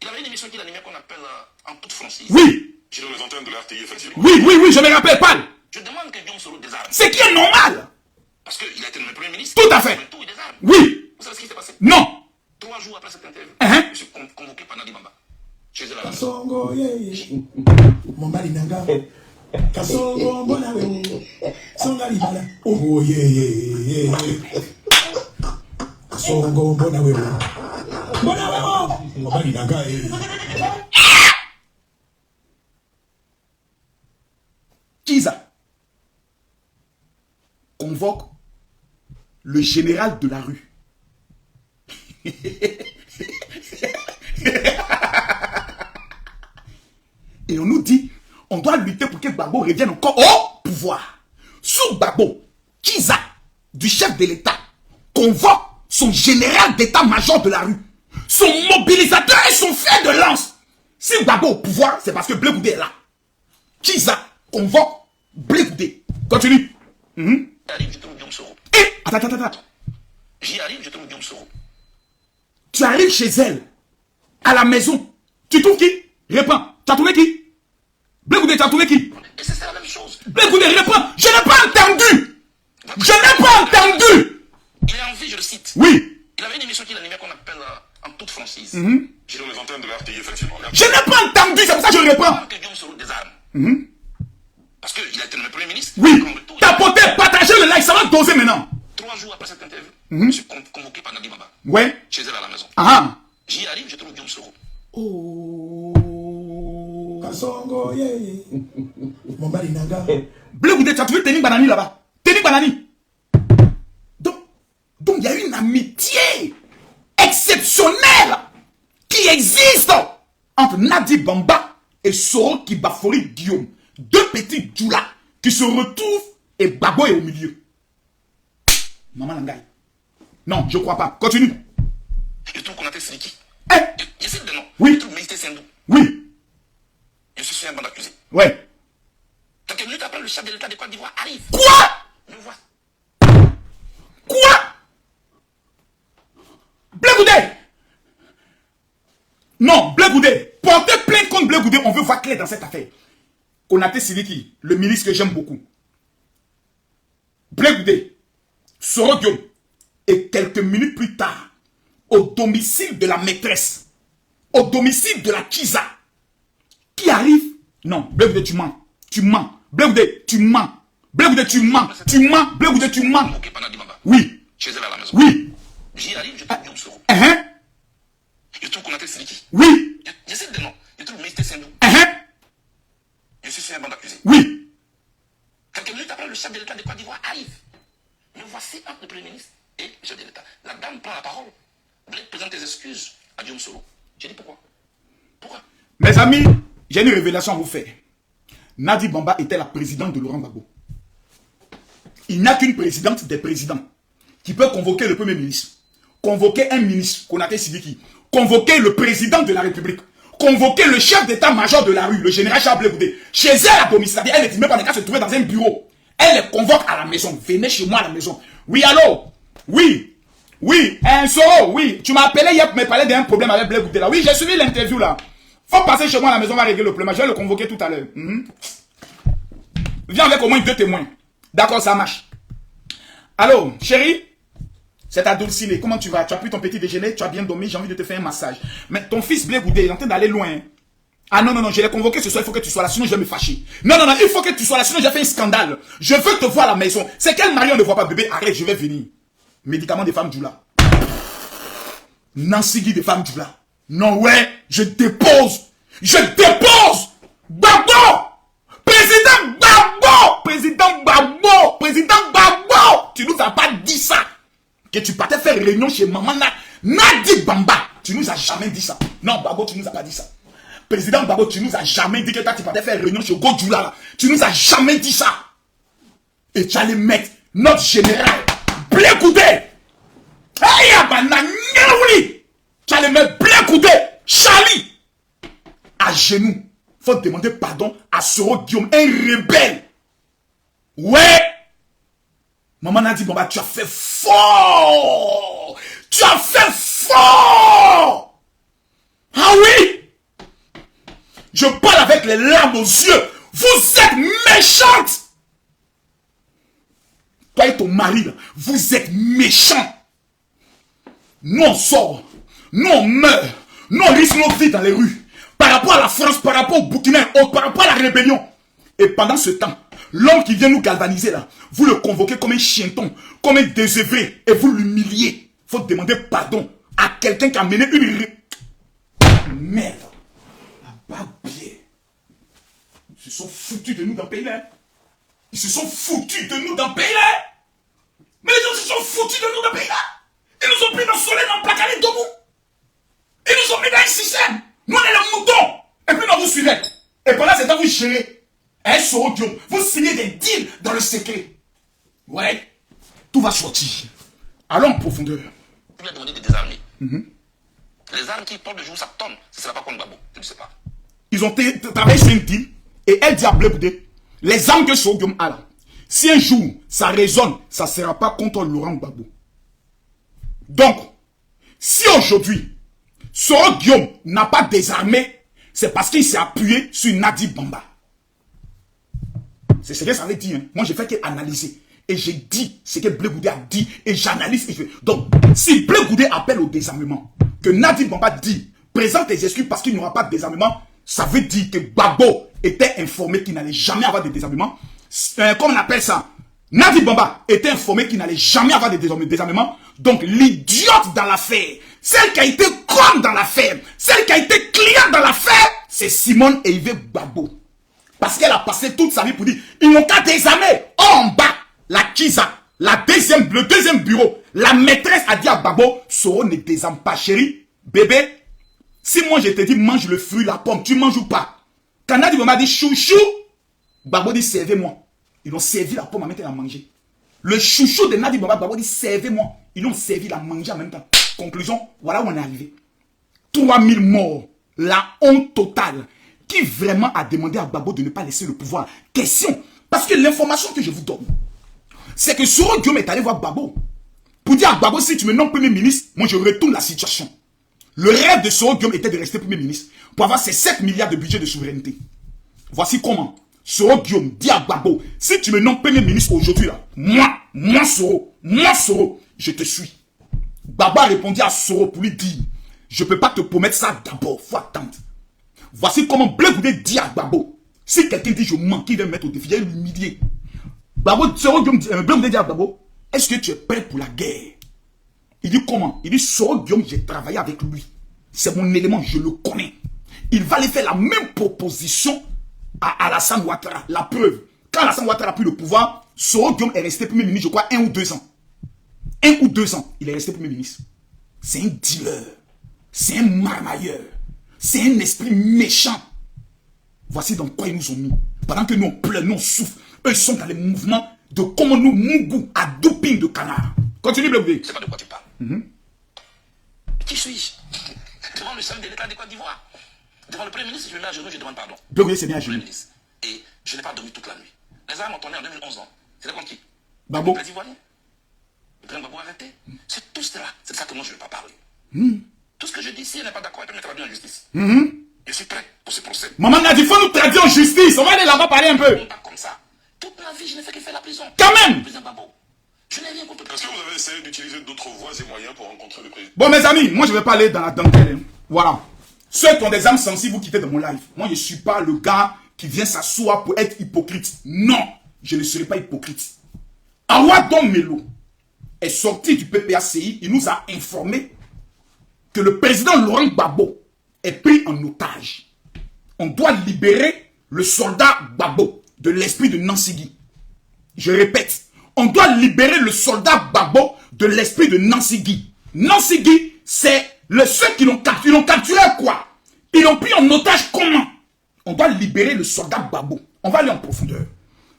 Il avait une émission qu'il animait qu'on appelle En toute franchise. Oui. Sur les antennes de l'RTI, effectivement. Oui, oui, oui, je me rappelle, parle. Je demande que Guillaume Soro désarme. C'est qui est normal. Parce qu'il a été nommé Premier ministre. Tout à fait. En retour, il désarme. Oui. Vous savez ce qui s'est passé? Non. 3 jours après cette interview, Hein? je suis convoqué par Nadi Baba. Chez elle à la maison. Kasongo ye Mombali nanga Kasongo mbona we Songa libala Oh ye Kasongo mbona we Mombali nanga Kiza convoque le général de la rue. Et on nous dit, on doit lutter pour que Gbagbo revienne encore au pouvoir. Sous Gbagbo, Kiza, du chef de l'État, convoque son général d'état-major de la rue, son mobilisateur et son fer de lance. Si Gbagbo au pouvoir, c'est parce que Blé Goudé est là. Kiza convoque Blé Goudé. Continue. J'y arrive, je trouve Guillaume Soro. Et, attends. J'y arrive, je trouve Guillaume Soro. Tu arrives chez elle, à la maison. Tu trouves qui? Réponds. Tu as trouvé qui? Blé Goudé, tu as trouvé qui? Et c'est la même chose. Blé Goudé, réponds. Je n'ai pas entendu. Je n'ai pas entendu. Il est en vie, je le cite. Oui. Il avait une émission qu'il animait qu'on appelle En toute franchise. Sur les antennes de l'RTI, effectivement. Je n'ai pas entendu, c'est pour ça que je réponds. Que Guillaume Soro désarme. Parce qu'il a été nommé Premier ministre. Oui. Qu'en retour, Tapoter, partager le like, ça va doser maintenant. 3 jours après cette interview, je suis convoqué par Nadi Baba. Ouais. Chez elle à la maison. Ah. J'y arrive, je trouve Guillaume Soro. Oh. Kasongo ye Mombali nanga Blé Goudé, tu as trouvé Teni Banani là-bas. Teni Banani. Donc, il y a une amitié exceptionnelle qui existe entre Nadi Bamba et Soro Kibafori Guillaume. Deux petits djoula qui se retrouvent et Babo est au milieu. Maman Langaï. Non, je crois pas. Continue. Je trouve qu'on a fait Siliki. Eh? Je sais le nom. Oui. Je trouve Médité Sendou. Oui. Je suis sur un banc d'accusé. Ouais. Quelques minutes après, le chef de l'État de Côte d'Ivoire arrive. Quoi? Me voit. Quoi? Blé Goudé. Non, Blé Goudé. Portez plainte contre Blé Goudé. On veut voir clair dans cette affaire. Konaté Siliki, le ministre que j'aime beaucoup. Blé Goudé. Soro Guillaume. Et quelques minutes plus tard, au domicile de la maîtresse, au domicile de la Kiza, qui arrive? Non, Blé Goudé, tu mens. Tu mens. Blé Goudé, tu mens. Blé Goudé, tu mens. Tu mens. Blé Goudé, tu mens. Ok, pendant Dimamba. Oui. Chez elle à la maison. Oui. J'y arrive, je trouve Guillaume Soro. Je trouve qu'on a fait Siliki. Oui. Je sais le nom. Je trouve Médité Sendou. Je suis sur un banc d'accusé. Oui. Quelques minutes après, le chef de l'État de Côte d'Ivoire arrive. Me voici entre le Premier ministre et le chef de l'État. La dame prend la parole. Blake présente des excuses à Guillaume Soro. J'ai dit pourquoi? Pourquoi? Mes amis, j'ai une révélation à vous faire. Nadi Bamba était la présidente de Laurent Gbagbo. Il n'y a qu'une présidente des présidents qui peut convoquer le Premier ministre, convoquer un ministre, Konaté Siliki, convoquer le président de la République, convoquer le chef d'état-major de la rue, le général Charles Blé Goudé, chez elle à domicile. Elle n'est même pas qu'à se trouver dans un bureau. Elle les convoque à la maison. Venez chez moi à la maison. Oui, allô? Oui. Oui. Un Soro, oui. Tu m'as appelé hier pour me parler d'un problème avec Blé Goudé là. Oui, j'ai suivi l'interview là. Faut passer chez moi à la maison, on va régler le problème. Je vais le convoquer tout à l'heure. Viens avec au moins 2 témoins. D'accord, ça marche. Allô, chérie? C'est adoucilé. Comment tu vas? Tu as pris ton petit déjeuner? Tu as bien dormi? J'ai envie de te faire un massage. Mais ton fils Blé Goudé est en train d'aller loin. Ah non, non, non, je l'ai convoqué ce soir, il faut que tu sois là, sinon je vais me fâcher. Non, non, non, il faut que tu sois là, sinon j'ai fait un scandale. Je veux te voir à la maison. C'est quel mari on ne voit pas, bébé? Arrête, je vais venir. Médicaments des femmes Djoula. Nancy Guy des femmes Djoula. Non, ouais, je dépose. Je dépose. Gbagbo! Président Gbagbo! Président Gbagbo! Président Gbagbo! Tu nous as pas dit ça. Que tu partais faire réunion chez maman Nadi Bamba. Tu nous as jamais dit ça. Non, Gbagbo, tu nous as pas dit ça. Président Gbagbo, tu nous as jamais dit que toi tu partais faire réunion chez Godjoula là. Tu nous as jamais dit ça. Et tu allais mettre notre général Blé Goudé. Hey, Abanagnaouli. Tu allais mettre Blé Goudé, Charlie, à genoux. Faut demander pardon à Soro Guillaume, un rebelle. Ouais. Maman Nadi Bamba, tu as fait fort. Tu as fait fort. Ah oui. Je parle avec les larmes aux yeux. Vous êtes méchante. Toi et ton mari, là, vous êtes méchants. Nous on sort. Nous on meurt. Nous on risque nos vies dans les rues. Par rapport à la France, par rapport au Burkina, par rapport à la rébellion. Et pendant ce temps, l'homme qui vient nous galvaniser là, vous le convoquez comme un chienton, comme un désœuvré, et vous l'humiliez. Faut demander pardon à quelqu'un qui a mené une... Merde. Babier. Ils se sont foutus de nous dans le pays là. Ils se sont foutus de nous dans le pays là. Mais les gens se sont foutus de nous dans le pays là. Ils nous ont pris dans le soleil, dans le placard de Domou. Ils nous ont mis dans un système. Nous on est les moutons. Et puis nous vous suivez. Et pendant ce temps vous gérez. Un Soro Guillaume. Vous signez des deals dans le secret. Ouais. Tout va sortir. Allons en profondeur. Il a demandé de désarmer. Les armes qui portent de jour, ça tombe. Ce ne sera pas contre Gbagbo. Je ne sais pas. Ils ont travaillé sur un deal. Et elle dit à Blé Goudé, les armes que Soro Guillaume a là, si un jour ça résonne, ça ne sera pas contre Laurent Gbagbo. Donc, si aujourd'hui, Soro Guillaume n'a pas désarmé, c'est parce qu'il s'est appuyé sur Nadi Bamba. C'est ce que ça veut dire. Hein. Moi, j'ai fait qu'analyser. Et j'ai dit ce que Blé Goudé a dit. Et j'analyse. Donc, si Blé Goudé appelle au désarmement, que Nadi Bamba dit, présente des excuses parce qu'il n'y aura pas de désarmement, ça veut dire que Gbagbo était informé qu'il n'allait jamais avoir de désarmement. Comment on appelle ça? Nadi Bamba était informé qu'il n'allait jamais avoir de désarmement. Donc, l'idiote dans l'affaire, celle qui a été conne dans l'affaire, celle qui a été cliente dans l'affaire, c'est Simone Eivé Gbagbo. Parce qu'elle a passé toute sa vie pour dire, ils n'ont qu'à désarmer. En bas, la Kiza, le deuxième bureau, la maîtresse a dit à Gbagbo, Soro ne désarme pas, chérie, bébé, Si moi je te dis mange le fruit, la pomme, tu manges ou pas? Quand Nadi m'a dit chouchou, Gbagbo dit servez-moi. Ils ont servi la pomme en même temps à manger. Le chouchou de Nadi Bamba, Gbagbo dit servez-moi. Ils ont servi la manger en même temps. Conclusion, voilà où on est arrivé. 3000 morts, la honte totale. Qui vraiment a demandé à Gbagbo de ne pas laisser le pouvoir? Question. Parce que l'information que je vous donne, c'est que Soro Guillaume est allé voir Gbagbo pour dire à Gbagbo, si tu me nommes Premier ministre, moi je retourne la situation. Le rêve de Soro Guillaume était de rester Premier ministre pour avoir ses 7 milliards de budget de souveraineté. Voici comment Soro Guillaume dit à Gbagbo, si tu me nommes Premier ministre aujourd'hui, là, moi Soro, je te suis. Gbagbo a répondu à Soro pour lui dire, je ne peux pas te promettre ça d'abord, faut attendre. Voici comment Blé Goudé dit à Gbagbo, si quelqu'un dit je mens, il va me mettre au défi, il va l'humilier. Gbagbo, Soro Guillaume, Blé Goudé dit à Gbagbo, est-ce que tu es prêt pour la guerre? Il dit comment? Il dit Soro Guillaume, j'ai travaillé avec lui. C'est mon élément, je le connais. Il va aller faire la même proposition à Alassane Ouattara. La preuve, quand Alassane Ouattara a pris le pouvoir, Soro Guillaume est resté Premier ministre, je crois, 1 ou 2 ans. 1 ou 2 ans, il est resté Premier ministre. C'est un dealer. C'est un marmailleur. C'est un esprit méchant. Voici dans quoi ils nous ont mis. Pendant que nous on pleure, nous on souffre. Eux ils sont dans les mouvements de comment nous Mougou à doping de canard. Continue, Blé Goudé. Je ne sais pas de quoi tu parles. Qui suis-je? Devant le chef de l'État de Côte d'Ivoire. Devant le Premier ministre, je me mets à genoux, je demande pardon. Blé Goudé, c'est bien à genoux. Et je n'ai pas dormi toute la nuit. Les armes ont tourné en 2011 ans. C'est contre qui? Gbagbo. Les Ivoiriens. Le président Gbagbo arrêté. C'est tout cela. C'est de ça que moi je ne veux pas parler. Tout ce que je dis, si elle n'est pas d'accord, elle peut me traduire en justice. Je suis prêt pour ce procès. Maman a dit, il faut nous traduire en justice. On va aller là-bas parler un peu. Pas comme ça. Toute ma vie, je n'ai fait que faire la prison. Quand même. Le président Gbagbo. Je n'ai rien contre le Est-ce que président. vous avez essayé d'utiliser d'autres voies et moyens pour rencontrer le président? Bon, mes amis, moi je ne vais pas aller dans la dentelle. Hein. Voilà. Ceux qui ont des âmes sensibles, vous quittez de mon live. Moi, je ne suis pas le gars qui vient s'asseoir pour être hypocrite. Non, je ne serai pas hypocrite. Awadon Melo est sorti du PPACI. Il nous a informé que le président Laurent Gbagbo est pris en otage. On doit libérer le soldat Gbagbo de l'esprit de Nansigi. Je répète, on doit libérer le soldat Gbagbo de l'esprit de Nansigi. Nansigi, c'est ceux qui l'ont capturé. Ils l'ont capturé quoi? Ils l'ont pris en otage comment? On doit libérer le soldat Gbagbo. On va aller en profondeur.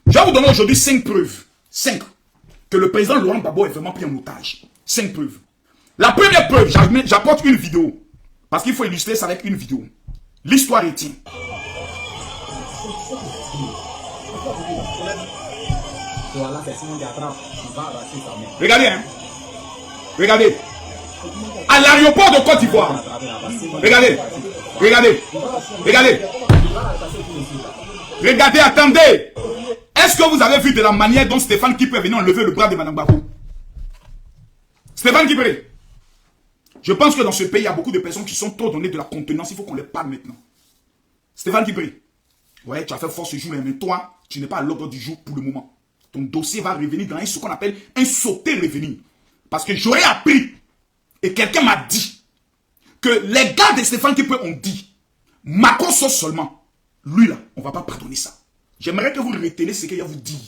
Je vais vous donner aujourd'hui 5 preuves. 5. Que le président Laurent Gbagbo est vraiment pris en otage. 5 preuves. La première preuve, j'apporte une vidéo. Parce qu'il faut illustrer ça avec une vidéo. L'histoire retient. Regardez, hein. Regardez. À l'aéroport de Côte d'Ivoire. Regardez. Regardez. Regardez. Regardez, attendez. Est-ce que vous avez vu de la manière dont Stéphane Kipre est venu enlever le bras de Mme Gbagbo? Stéphane Kipre. Je pense que dans ce pays, il y a beaucoup de personnes qui sont trop données de la contenance. Il faut qu'on les parle maintenant. Stéphane Kipre. Ouais, tu as fait fort ce jour, mais toi, tu n'es pas à l'ordre du jour pour le moment. Ton dossier va revenir dans ce qu'on appelle un sauté revenir. Parce que j'aurais appris, et quelqu'un m'a dit, que les gars de Stéphane Kipre ont dit, Makoso seulement, lui là, on ne va pas pardonner ça. J'aimerais que vous retenez ce qu'il y a à vous dire.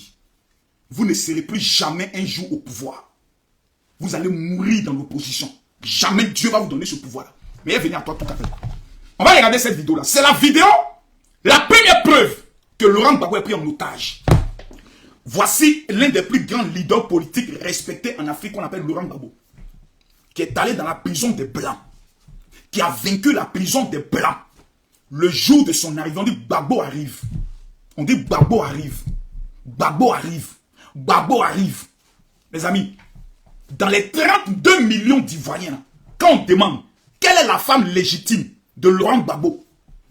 Vous ne serez plus jamais un jour au pouvoir. Vous allez mourir dans l'opposition. Jamais Dieu va vous donner ce pouvoir-là. Mais il est venu à toi tout à fait. On va regarder cette vidéo-là. C'est la vidéo, la première preuve que Laurent Gbagbo est pris en otage. Voici l'un des plus grands leaders politiques respectés en Afrique qu'on appelle Laurent Gbagbo. Qui est allé dans la prison des Blancs. Qui a vaincu la prison des Blancs. Le jour de son arrivée, on dit Gbagbo arrive. On dit Gbagbo arrive. Gbagbo arrive. Gbagbo arrive. Mes amis, dans les 32 millions d'Ivoiriens, quand on demande quelle est la femme légitime de Laurent Gbagbo,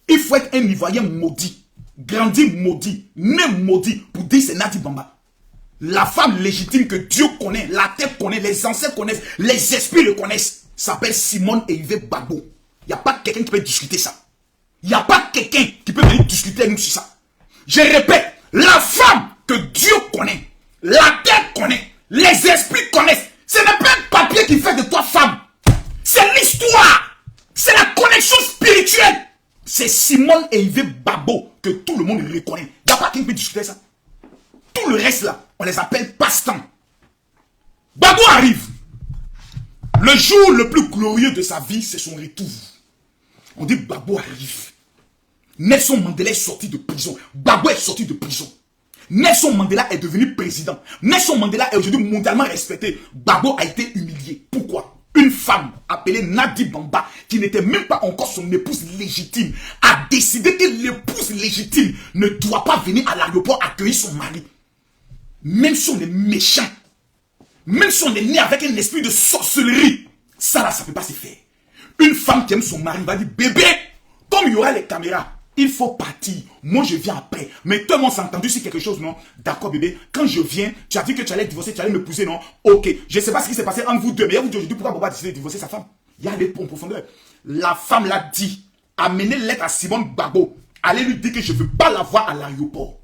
il faut être un Ivoirien maudit, grandi maudit, né maudit, pour dire c'est Nadi Bamba. La femme légitime que Dieu connaît, la tête connaît, les ancêtres connaissent, les esprits le connaissent, s'appelle Simone Eivé Gbagbo. Il n'y a pas quelqu'un qui peut discuter ça. Il n'y a pas quelqu'un qui peut venir discuter avec nous sur ça. Je répète, la femme que Dieu connaît, la tête connaît, les esprits connaissent. Ce n'est pas un papier qui fait de toi femme. C'est l'histoire. C'est la connexion spirituelle. C'est Simone Eivé Gbagbo que tout le monde reconnaît. Il n'y a pas quelqu'un qui peut discuter ça. Tout le reste là, on les appelle passe-temps. Gbagbo arrive. Le jour le plus glorieux de sa vie, c'est son retour. On dit Gbagbo arrive. Nelson Mandela est sorti de prison. Gbagbo est sorti de prison. Nelson Mandela est devenu président. Nelson Mandela est aujourd'hui mondialement respecté. Gbagbo a été humilié. Pourquoi? Une femme appelée Nadi Bamba, qui n'était même pas encore son épouse légitime, a décidé que l'épouse légitime ne doit pas venir à l'aéroport accueillir son mari. Même si on est méchant, même si on est né avec un esprit de sorcellerie, ça là, ça ne peut pas se faire. Une femme qui aime son mari va dire, bébé, comme il y aura les caméras, il faut partir. Moi, je viens après. Mais tout le monde s'est entendu sur quelque chose, non? D'accord, bébé. Quand je viens, tu as dit que tu allais divorcer, tu allais m'épouser, non? Ok. Je ne sais pas ce qui s'est passé entre vous deux. Mais vous aujourd'hui, pourquoi Boba a décidé de divorcer sa femme? Il y a des ponts en profondeur. La femme l'a dit. Amenez lettre à Simone Gbagbo. Allez lui dire que je ne veux pas la voir à l'aéroport.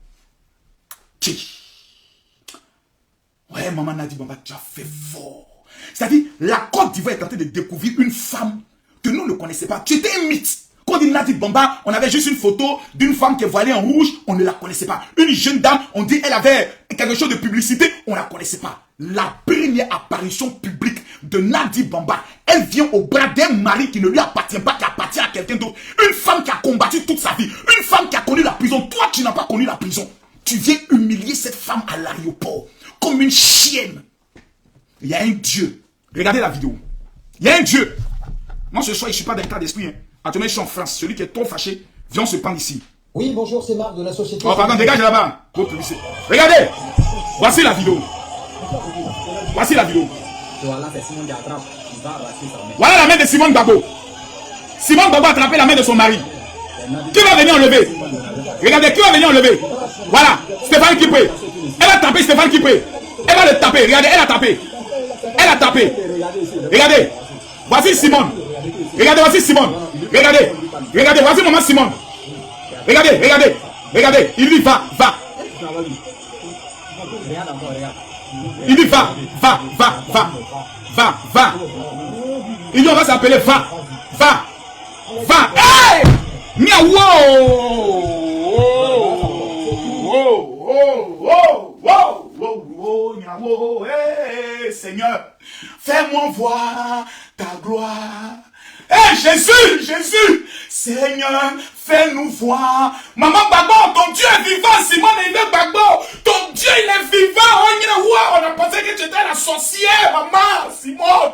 Ouais, maman Nadi Bamba, tu as fait fort. C'est-à-dire, la Côte d'Ivoire est en train de découvrir une femme que nous ne connaissions pas. Tu étais un mythe. Quand on dit Nadi Bamba, on avait juste une photo d'une femme qui est voilée en rouge, on ne la connaissait pas. Une jeune dame, on dit elle avait quelque chose de publicité, on ne la connaissait pas. La première apparition publique de Nadi Bamba, elle vient au bras d'un mari qui ne lui appartient pas, qui appartient à quelqu'un d'autre. Une femme qui a combattu toute sa vie, une femme qui a connu la prison. Toi, tu n'as pas connu la prison. Tu viens humilier cette femme à l'aéroport, comme une chienne. Il y a un Dieu. Regardez la vidéo. Il y a un Dieu. Moi, ce soir, je ne suis pas dans l'état d'esprit. Hein. Actuellement, je suis en France. Celui qui est trop fâché, viens, on se prendre ici. Oui, bonjour, c'est Marc de la société... Oh, pardon, dégage là-bas. Regardez. Voici la vidéo. Voici la vidéo. Voilà la main de Simone Gbagbo. Simone Gbagbo a attrapé la main de son mari. Qui va venir enlever? Regardez, qui va venir enlever? Voilà, Stéphane Kipé. Elle a tapé Stéphane Kipé. Elle va le taper. Regardez, elle a tapé. Elle a tapé. Regardez. Voici Simone. Regardez, voici Simone. Regardez. Regardez, voici maman Simone. Regardez, regardez. Regardez. Il dit va, va. Il dit va, va, va, va. Va, va. Il dit on va s'appeler va. Va. Va. Hey! Nia, wow! Wow! Hey, Seigneur, fais-moi voir ta gloire. Hey, Jésus, Jésus, Seigneur, fais-nous voir. Maman Gbagbo, ton Dieu est vivant. Simone Gbagbo, ton Dieu il est vivant. On a pensé que tu étais la sorcière, maman. Simone,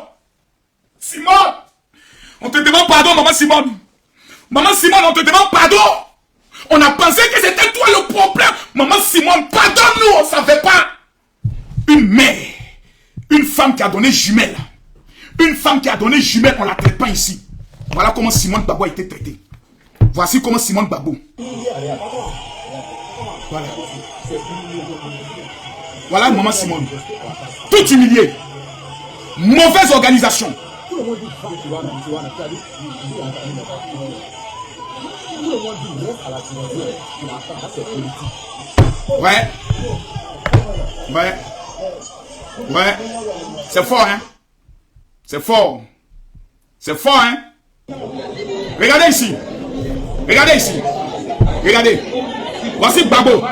Simone, on te demande pardon, maman Simone. Maman Simone, on te demande pardon. On a pensé que c'était toi le problème. Maman Simone, pardonne-nous, on ne savait pas. Une mère, une femme qui a donné jumelle. Une femme qui a donné jumelle, on ne la traite pas ici. Voilà comment Simone Gbagbo a été traité. Voici comment Simone Gbagbo. Voilà. Voilà maman Simone. Tout humilié. Mauvaise organisation. Ouais. Ouais. Ouais. C'est fort, hein. C'est fort. C'est fort, hein. Regardez ici. Regardez ici. Regardez. Voici Gbagbo.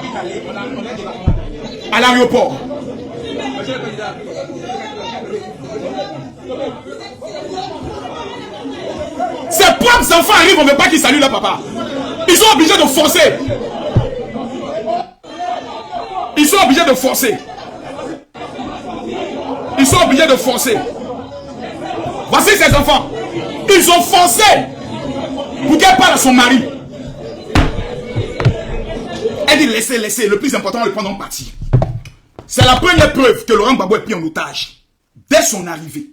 À l'aéroport. Ses propres enfants arrivent, on ne veut pas qu'ils saluent leur papa. Ils sont obligés de forcer. Ils sont obligés de forcer. Ils sont obligés de forcer. Voici ses enfants. Ils ont forcé pour qu'elle parle à son mari. Elle dit laissez, laissez. Le plus important, le prendre en partie. C'est la première preuve que Laurent Gbagbo est pris en otage. Dès son arrivée,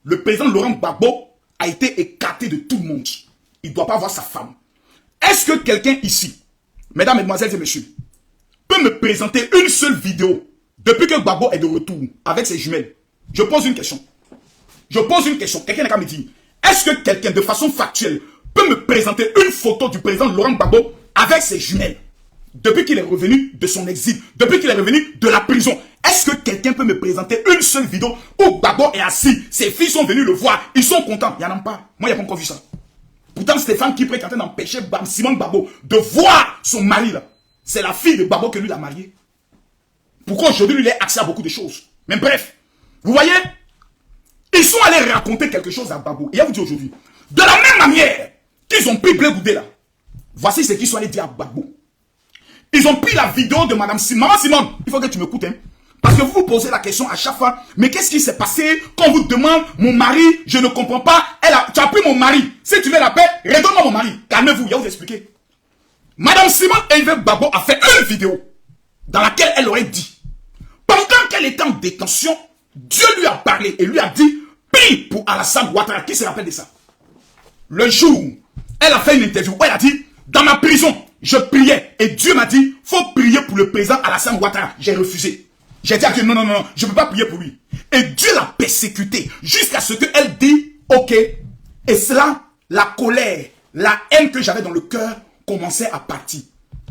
le président Laurent Gbagbo a été écarté de tout le monde. Il ne doit pas voir sa femme. Est-ce que quelqu'un ici, mesdames, mesdemoiselles et messieurs, peut me présenter une seule vidéo depuis que Gbagbo est de retour avec ses jumelles? Je pose une question. Je pose une question. Quelqu'un n'a qu'à me dire. Est-ce que quelqu'un, de façon factuelle, peut me présenter une photo du président Laurent Gbagbo avec ses jumelles depuis qu'il est revenu de son exil, depuis qu'il est revenu de la prison? Est-ce que quelqu'un peut me présenter une seule vidéo où Gbagbo est assis, ses filles sont venus le voir, ils sont contents? Il n'y en a pas. Moi, il n'y a pas encore vu ça. Pourtant, Stéphane Kipé est en train d'empêcher Simone Gbagbo de voir son mari là. C'est la fille de Gbagbo que lui l'a marié. Pourquoi aujourd'hui lui il a accès à beaucoup de choses? Mais bref, vous voyez, ils sont allés raconter quelque chose à Gbagbo. Et il vous dit aujourd'hui, de la même manière qu'ils ont pris Blé Goudé là. Voici ce qu'ils sont allés dire à Gbagbo. Ils ont pris la vidéo de Madame Simone. Maman Simone, il faut que tu m'écoutes, hein. Parce que vous vous posez la question à chaque fois, mais qu'est-ce qui s'est passé quand vous demande mon mari, je ne comprends pas, tu as pris mon mari. Si tu veux la paix, redonne-moi mon mari. Calmez-vous, il va vous expliquer. Madame Simone Hervé Gbagbo a fait une vidéo dans laquelle elle aurait dit, pendant qu'elle était en détention, Dieu lui a parlé et lui a dit, prie pour Alassane Ouattara. Qui se rappelle de ça? Le jour, elle a fait une interview où elle a dit, dans ma prison, je priais et Dieu m'a dit, faut prier pour le président Alassane Ouattara. J'ai refusé. J'ai dit à Dieu, non, non, non, je ne peux pas prier pour lui. Et Dieu l'a persécuté jusqu'à ce qu'elle dit, ok. Et cela, la colère, la haine que j'avais dans le cœur commençait à partir.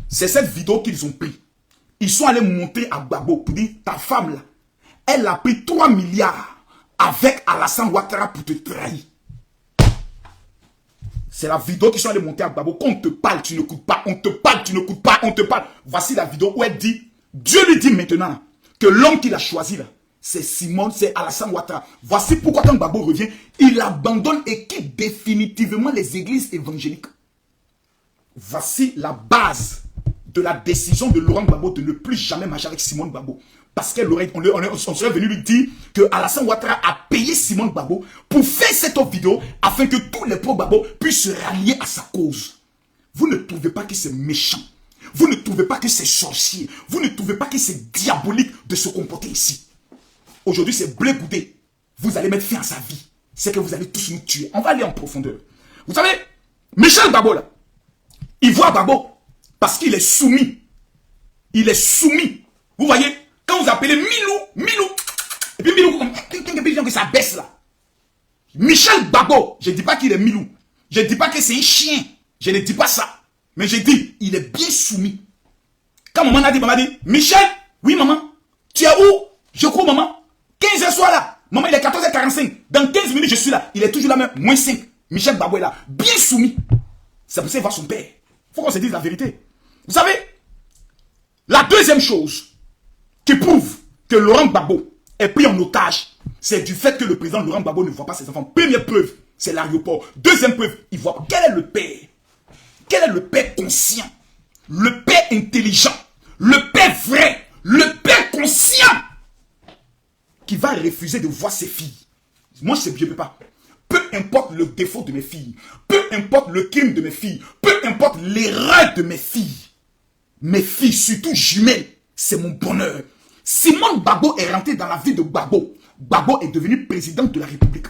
C'est cette vidéo qu'ils ont pris. Ils sont allés montrer à Gbagbo pour dire, ta femme là, elle a pris 3 milliards avec Alassane Ouattara pour te trahir. C'est la vidéo qu'ils sont allés montrer à Gbagbo. Quand on te parle, tu n'écoutes pas. On te parle, tu n'écoutes pas. On te parle. Voici la vidéo où elle dit, Dieu lui dit maintenant que l'homme qu'il a choisi là, c'est Simone, c'est Alassane Ouattara. Voici pourquoi quand Gbagbo revient, il abandonne et quitte définitivement les églises évangéliques. Voici la base de la décision de Laurent Gbagbo de ne plus jamais marcher avec Simone Gbagbo. Parce qu'on serait venu lui dire que Alassane Ouattara a payé Simone Gbagbo pour faire cette autre vidéo afin que tous les pro-Gbagbo puissent se rallier à sa cause. Vous ne trouvez pas que c'est méchant? Vous ne trouvez pas que c'est sorcier? Vous ne trouvez pas que c'est diabolique de se comporter ici? Aujourd'hui, c'est Blé Goudé. Vous allez mettre fin à sa vie. C'est que vous allez tous nous tuer. On va aller en profondeur. Vous savez, Michel Gbagbo là, il voit Gbagbo parce qu'il est soumis. Il est soumis. Vous voyez, quand vous appelez Milou, et puis Milou, que ça baisse là. Michel Gbagbo, je ne dis pas qu'il est Milou. Je ne dis pas que c'est un chien. Je ne dis pas ça. Mais j'ai dit, il est bien soumis. Quand maman a dit, Michel, oui maman, tu es où? Je crois maman. 15h soir là. Maman, il est 14h45. Dans 15 minutes, je suis là. Il est toujours là même, moins 5. Michel Gbagbo est là, bien soumis. C'est pour ça qu'il va son père. Il faut qu'on se dise la vérité. Vous savez, la deuxième chose qui prouve que Laurent Gbagbo est pris en otage, c'est du fait que le président Laurent Gbagbo ne voit pas ses enfants. Première preuve, c'est l'aéroport. Deuxième preuve, il voit pas. Quel est le père? Quel est le père conscient? Le père intelligent? Le père vrai? Le père conscient? Qui va refuser de voir ses filles? Moi, je ne peux pas. Peu importe le défaut de mes filles, peu importe le crime de mes filles, peu importe l'erreur de mes filles, surtout jumelles, c'est mon bonheur. Simone Gbagbo est rentré dans la vie de Gbagbo. Gbagbo est devenu président de la République.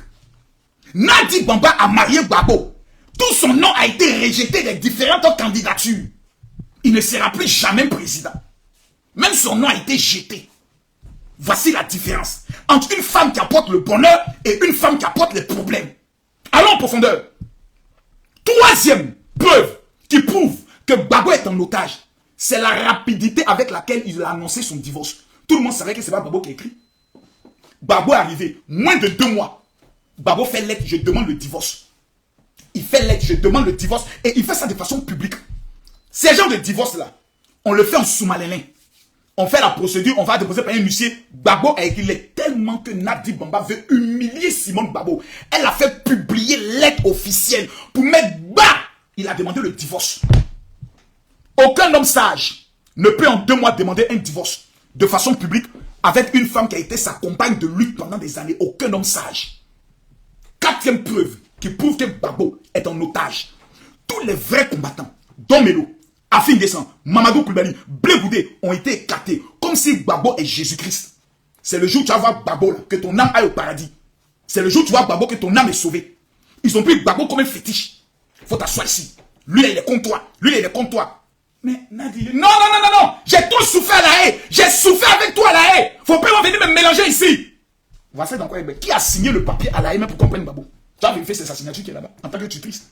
Nadi Bamba a marié Gbagbo. Tout son nom a été rejeté des différentes candidatures. Il ne sera plus jamais président. Même son nom a été jeté. Voici la différence entre une femme qui apporte le bonheur et une femme qui apporte les problèmes. Allons en profondeur. Troisième preuve qui prouve que Gbagbo est en otage, c'est la rapidité avec laquelle il a annoncé son divorce. Tout le monde savait que c'est pas Gbagbo qui a écrit. Gbagbo est arrivé, moins de 2 mois. Gbagbo fait lettre, je demande le divorce. Il fait lettre, je demande le divorce. Et il fait ça de façon publique. Ces gens de divorce là, on le fait en sous-malénin. On fait la procédure, on va déposer par un huissier. Gbagbo a écrit lettre tellement que Nadi Bamba veut humilier Simone Gbagbo. Elle a fait publier lettre officielle pour mettre bas. Il a demandé le divorce. Aucun homme sage ne peut en 2 mois demander un divorce de façon publique avec une femme qui a été sa compagne de lutte pendant des années. Aucun homme sage. 4e preuve qui prouve que Gbagbo est en otage. Tous les vrais combattants, Don Melo, Afin Descent, Mamadou Koulibaly, Blé Goudé ont été écartés comme si Gbagbo est Jésus-Christ. C'est le jour où tu vas voir Gbagbo là, que ton âme aille au paradis. C'est le jour où tu vois Gbagbo que ton âme est sauvée. Ils ont pris Gbagbo comme un fétiche. Faut t'asseoir ici. Lui là, il est contre toi. Lui là, il est contre toi. Mais Nadi, non, j'ai trop souffert à la haie. J'ai souffert avec toi à la haie. Faut pas venir me mélanger ici. Voici dans quoi. Qui a signé le papier à la haie même pour comprendre Gbagbo? Tu as vérifié, c'est sa signature qui est là-bas en tant que tutrice.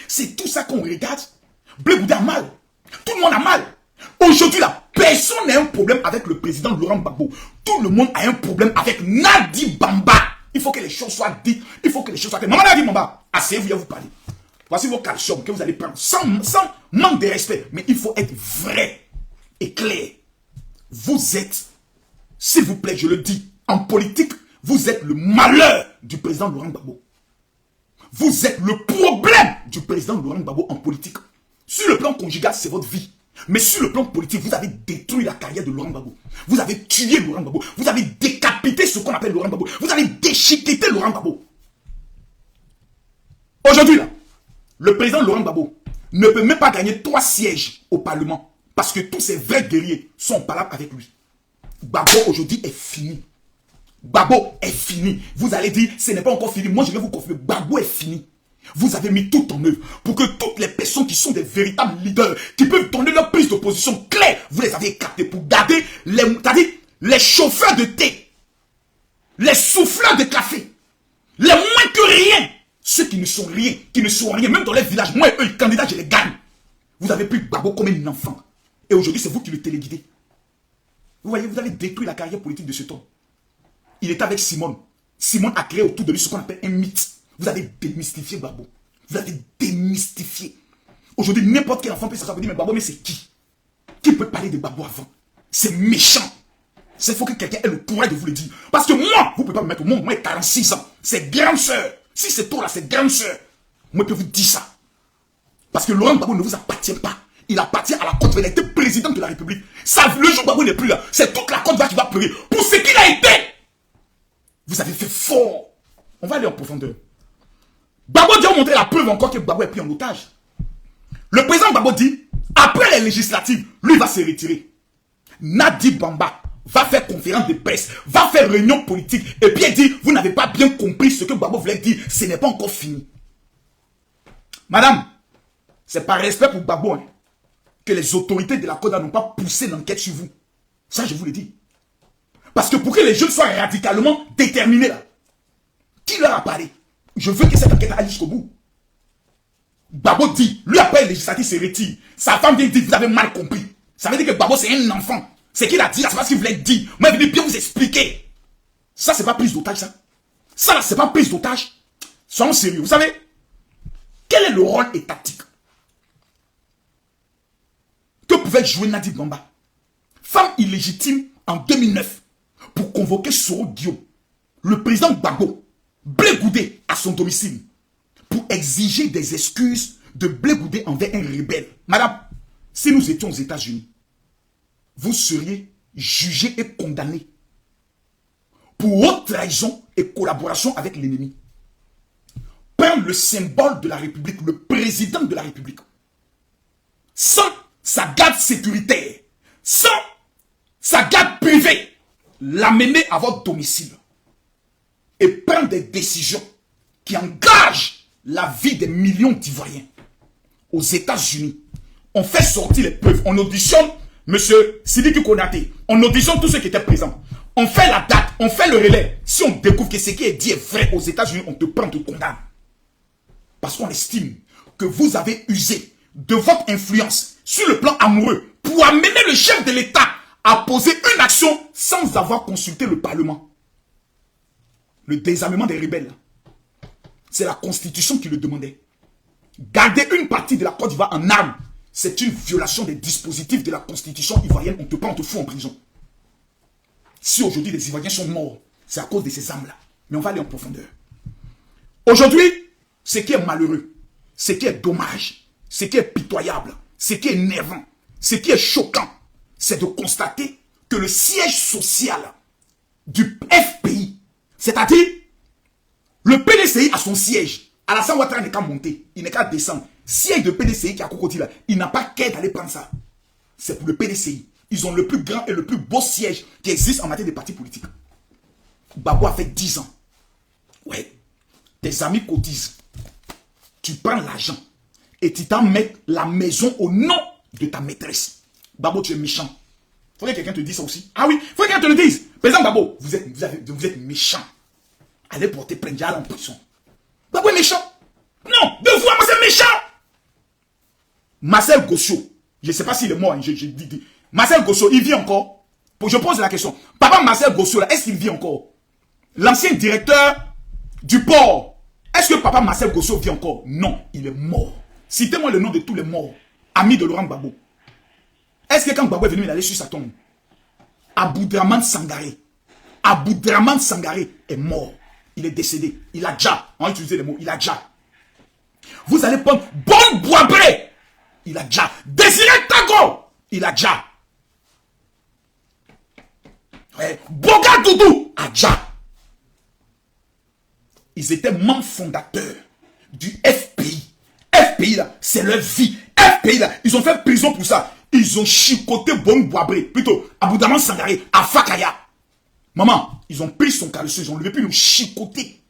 C'est tout ça qu'on regarde. Blé Goudé a mal. Tout le monde a mal. Aujourd'hui là, personne n'a un problème avec le président Laurent Gbagbo. Tout le monde a un problème avec Nadi Bamba. Il faut que les choses soient dites. Il faut que les choses soient dites. Maman Nadi Bamba, asseyez-vous, je vais vous parler. Voici vos calciums que vous allez prendre sans manque de respect. Mais il faut être vrai et clair. Vous êtes, s'il vous plaît, je le dis, en politique, vous êtes le malheur du président Laurent Gbagbo. Vous êtes le problème du président Laurent Gbagbo en politique. Sur le plan conjugal, c'est votre vie. Mais sur le plan politique, vous avez détruit la carrière de Laurent Gbagbo. Vous avez tué Laurent Gbagbo. Vous avez décapité ce qu'on appelle Laurent Gbagbo. Vous avez déchiqueté Laurent Gbagbo. Aujourd'hui, là, le président Laurent Gbagbo ne peut même pas gagner 3 sièges au Parlement parce que tous ces vrais guerriers sont en palabre avec lui. Gbagbo aujourd'hui est fini. Gbagbo est fini. Vous allez dire, ce n'est pas encore fini. Moi, je vais vous confirmer, Gbagbo est fini. Vous avez mis tout en œuvre pour que toutes les personnes qui sont des véritables leaders, qui peuvent donner leur prise de position claire, vous les avez captés pour garder les chauffeurs de thé, les souffleurs de café, les moins que rien, ceux qui ne sont rien, même dans les villages, moi et eux, les candidats, je les gagne. Vous avez pris Gbagbo comme un enfant. Et aujourd'hui, c'est vous qui le téléguidez. Vous voyez, vous avez détruit la carrière politique de cet homme. Il était avec Simone. Simone a créé autour de lui ce qu'on appelle un mythe. Vous avez démystifié Gbagbo. Vous avez démystifié. Aujourd'hui, n'importe quel enfant peut s'asseoir et dire, mais Gbagbo, mais c'est qui? Qui peut parler de Gbagbo avant? C'est méchant. C'est faut que quelqu'un ait le courage de vous le dire. Parce que moi, vous ne pouvez pas me mettre au monde. Moi, j'ai 46 ans. C'est grande sœur. Si c'est toi là, c'est grande sœur. Moi, je peux vous dire ça. Parce que Laurent Gbagbo ne vous appartient pas. Il appartient à la Côte d'Ivoire. Il était président de la République. Ça, le jour où Gbagbo n'est plus là, c'est toute la Côte d'Ivoire qui va pleurer pour ce qu'il a été. Vous avez fait fort. On va aller en profondeur. Gbagbo dit, on montrer la preuve encore que Gbagbo est pris en otage. Le président Gbagbo dit, après les législatives, lui va se retirer. Nadi Bamba va faire conférence de presse, va faire réunion politique, et puis il dit, vous n'avez pas bien compris ce que Gbagbo voulait dire, ce n'est pas encore fini. Madame, c'est par respect pour Gbagbo hein, que les autorités de la Côte d'Ivoire n'ont pas poussé l'enquête sur vous. Ça, je vous le dis. Parce que pour que les jeunes soient radicalement déterminés là, qui leur a parlé? Je veux que cette enquête aille jusqu'au bout. Gbagbo dit, lui après le législatif se retire. Sa femme vient dire, vous avez mal compris. Ça veut dire que Gbagbo c'est un enfant. C'est qu'il a dit, c'est pas ce qu'il voulait dire. Moi, je vais bien vous expliquer. Ça, c'est pas prise d'otage, ça. Ça, c'est pas prise d'otage. Soyons sérieux. Vous savez, quel est le rôle étatique que pouvait jouer Nadi Bamba, femme illégitime en 2009, pour convoquer Soro Guillaume, le président Gbagbo, Blé Goudé à son domicile, pour exiger des excuses de Blé Goudé envers un rebelle. Madame, si nous étions aux États-Unis, vous seriez jugé et condamné pour haute trahison et collaboration avec l'ennemi. Prendre le symbole de la République, le président de la République, sans sa garde sécuritaire, sans sa garde privée, l'amener à votre domicile et prendre des décisions qui engagent la vie des millions d'Ivoiriens. Aux États-Unis, on fait sortir les preuves, on auditionne M. Sidiki Konaté, on auditionne tous ceux qui étaient présents, on fait la date, on fait le relais. Si on découvre que ce qui est dit est vrai aux États-Unis, on te prend, on te condamne. Parce qu'on estime que vous avez usé de votre influence sur le plan amoureux pour amener le chef de l'État à poser une action sans avoir consulté le Parlement. Le désarmement des rebelles, c'est la Constitution qui le demandait. Garder une partie de la Côte d'Ivoire en armes, c'est une violation des dispositifs de la Constitution ivoirienne. On te prend, on te fout en prison. Si aujourd'hui les Ivoiriens sont morts, c'est à cause de ces armes-là. Mais on va aller en profondeur. Aujourd'hui, ce qui est malheureux, ce qui est dommage, ce qui est pitoyable, ce qui est énervant, ce qui est choquant, c'est de constater que le siège social du FPI, c'est-à-dire le PDCI a son siège. Alassane Ouattara n'est qu'à monter, il n'est qu'à descendre. Siège de PDCI qui a Cocody là, il n'a pas qu'à d'aller prendre ça. C'est pour le PDCI. Ils ont le plus grand et le plus beau siège qui existe en matière de partis politiques. Gbagbo a fait 10 ans. Ouais. Tes amis cotisent. Tu prends l'argent et tu t'en mets la maison au nom de ta maîtresse. Gbagbo, tu es méchant. Il faudrait que quelqu'un te dise ça aussi. Ah oui, il faudrait que quelqu'un te le dise. Président Gbagbo, vous êtes méchant. Allez porter plainte en prison. Gbagbo est méchant. Non, de voir, moi c'est méchant. Marcel Gossio, je ne sais pas s'il est mort. Marcel Gossio, il vit encore? Je pose la question. Papa Marcel Gossio, est-ce qu'il vit encore? L'ancien directeur du port. Est-ce que papa Marcel Gossio vit encore? Non, il est mort. Citez-moi le nom de tous les morts. Amis de Laurent Gbagbo. Est-ce que quand Gbagbo est venu, il allait sur sa tombe? Aboudraman Sangaré. Aboudraman Sangaré est mort. Il est décédé. Il a déjà, on va utiliser les mots, il a déjà Vous allez prendre Bon Boisbré. Il a déjà. Désiré Tago. Il a déjà. Ouais. Boga Doudou a déjà. Ils étaient membres fondateurs du FPI. FPI là, c'est leur vie. FPI là, ils ont fait prison pour ça. Ils ont chicoté Bon Boisbré. Plutôt, Aboudaman Sangaré, à Fakaya. Maman, ils ont pris son caleçon, ils ont levé puis ils l'ont chicoté.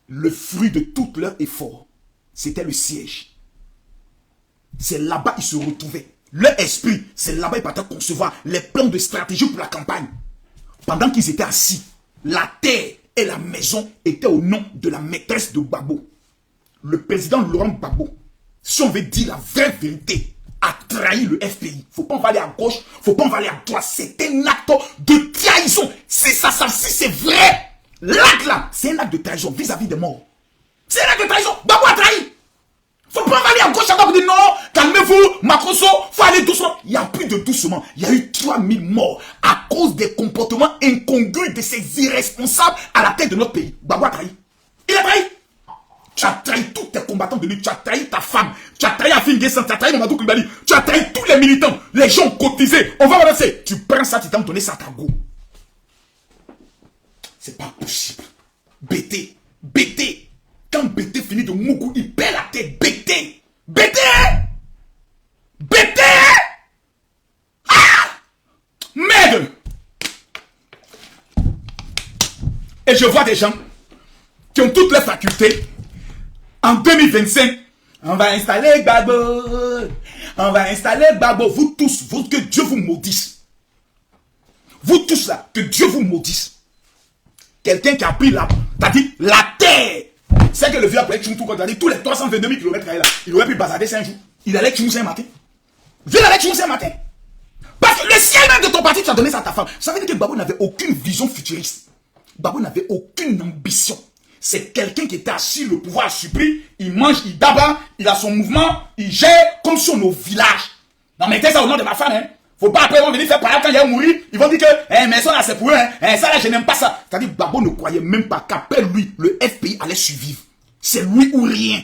Le fruit de tout leur effort, c'était le siège. C'est là-bas qu'ils se retrouvaient. Leur esprit, c'est là-bas qu'ils partaient concevoir les plans de stratégie pour la campagne. Pendant qu'ils étaient assis, la terre et la maison étaient au nom de la maîtresse de Gbagbo. Le président Laurent Gbagbo, si on veut dire la vraie vérité, a trahi le FPI. Faut pas en aller à gauche, faut pas en aller à droite. C'est un acte de trahison. C'est ça, si c'est vrai. L'acte là, c'est un acte de trahison vis-à-vis des morts. C'est un acte de trahison. Gbagbo a trahi. Faut pas aller à gauche, à droite, dire non, calmez-vous, Makoso, faut aller doucement. Il y a plus de doucement. Il y a eu 3000 morts à cause des comportements incongrus de ces irresponsables à la tête de notre pays. Gbagbo a trahi. Il a trahi. Tu as trahi tous tes combattants de lutte, tu as trahi ta femme, tu as trahi Afin Guessan, tu as trahi Mamadou Koulibaly, tu as trahi tous les militants. Les gens ont cotisé. On va avancer. Tu prends ça, tu t'en donnes ça à ta go. C'est pas possible. BT. Quand BT finit de Mougou, il perd la tête. BT. Ah! Merde. Et je vois des gens qui ont toutes les facultés. En 2025, on va installer Gbagbo. On va installer Gbagbo. Vous tous, que Dieu vous maudisse. Vous tous là, que Dieu vous maudisse. Quelqu'un qui a pris la terre. C'est que le vieux après Tchoutou, quand il a dit tous les 322 000 km là, il aurait pu basader 5 jours. Il allait Tchoutou un matin. Viens avec Tchoutou un matin. Parce que le ciel même de ton parti, tu as donné ça à ta femme. Ça veut dire que Gbagbo n'avait aucune vision futuriste. Gbagbo n'avait aucune ambition. C'est quelqu'un qui était assis, le pouvoir supplie, il mange, il daba, il a son mouvement, il gère comme sur nos villages. Non, mettez ça au nom de ma femme, hein. Faut pas après, ils vont venir faire parler quand il va mourir, ils vont dire que, mais ça là c'est pour eux, hein. Ça là je n'aime pas ça. C'est-à-dire, Gbagbo ne croyait même pas qu'après lui, le FPI allait survivre. C'est lui ou rien.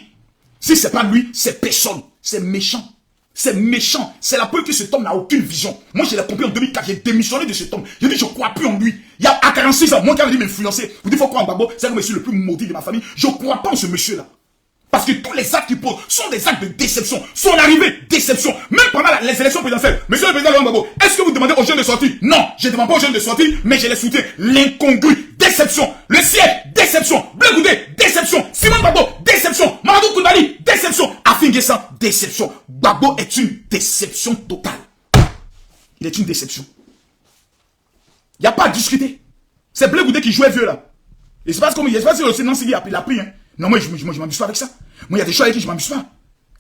Si c'est pas lui, c'est personne. C'est méchant. C'est méchant. C'est la preuve que cet homme n'a aucune vision. Moi, je l'ai compris en 2004. J'ai démissionné de cet homme. J'ai dit, je ne crois plus en lui. Il y a à 46 ans, moi qui avais dit m'influencer. Vous dites, il faut croire en Gbagbo. C'est le monsieur le plus maudit de ma famille. Je ne crois pas en ce monsieur-là. Parce que tous les actes qu'il pose sont des actes de déception. Son arrivée, déception. Même pendant les élections présidentielles. Monsieur le président Laurent Gbagbo, est-ce que vous demandez aux jeunes de sortir? Non, je ne demande pas aux jeunes de sortir, mais je les soutiens. L'incongru, déception. Le siège, déception. Blé Goudé, déception. Simon Gbagbo, déception. Mamadou Koulibaly, déception. Afin Guessan, déception. Gbagbo est une déception totale. Il est une déception. Il n'y a pas à discuter. C'est Blé Goudé qui jouait vieux là. Et c'est pas comme il pas si le Nancy il a pris. Hein. Non, moi je m'amuse pas avec ça. Moi il y a des choses avec qui je m'amuse pas.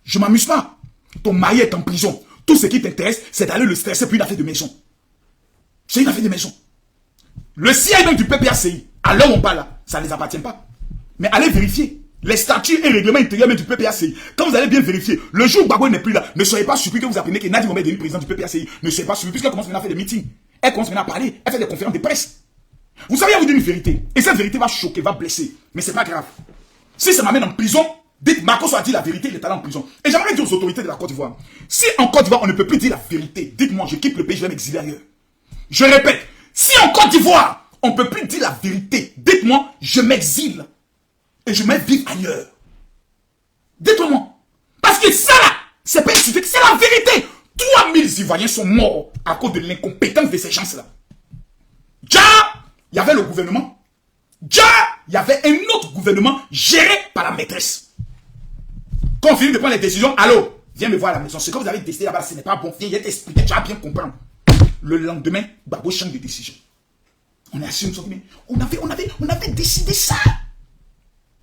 Je m'amuse pas. Ton mari est en prison. Tout ce qui t'intéresse, c'est d'aller le stresser puis il a fait de maison. C'est une affaire de maison. Le siège même du PPACI, à l'heure où on parle là, ça ne les appartient pas. Mais allez vérifier. Les statuts et règlements intérieurs même du PPACI. Quand vous allez bien vérifier, le jour où Gbagbo n'est plus là, ne soyez pas surpris que vous apprenez que Nadine Mohamed est devenu président du PPACI. Ne soyez pas surpris puisqu'elle commence maintenant à faire des meetings. Elle commence maintenant à parler. Elle fait des conférences de presse. Vous savez, vous dire une vérité. Et cette vérité va choquer, va blesser. Mais c'est pas grave. Si ça m'amène en prison, dites Makoso a dit la vérité, il est allé en prison. Et j'aimerais dire aux autorités de la Côte d'Ivoire, si en Côte d'Ivoire on ne peut plus dire la vérité, dites-moi, je quitte le pays, je vais m'exiler ailleurs. Je répète, si en Côte d'Ivoire on ne peut plus dire la vérité, dites-moi, je m'exile. Et je vais vivre ailleurs. Dites-moi. Parce que ça là, c'est pas spécifique, c'est la vérité. 3000 Ivoiriens sont morts à cause de l'incompétence de ces gens-là. Déjà, il y avait le gouvernement. Déjà, il y avait un autre gouvernement géré par la maîtresse. Quand on finit de prendre les décisions, allô, viens me voir à la maison. Ce que vous avez décidé là-bas, ce n'est pas bon. Viens t'expliquer, tu vas bien comprendre. Le lendemain, Gbagbo change de décision. On est assis, on avait décidé ça.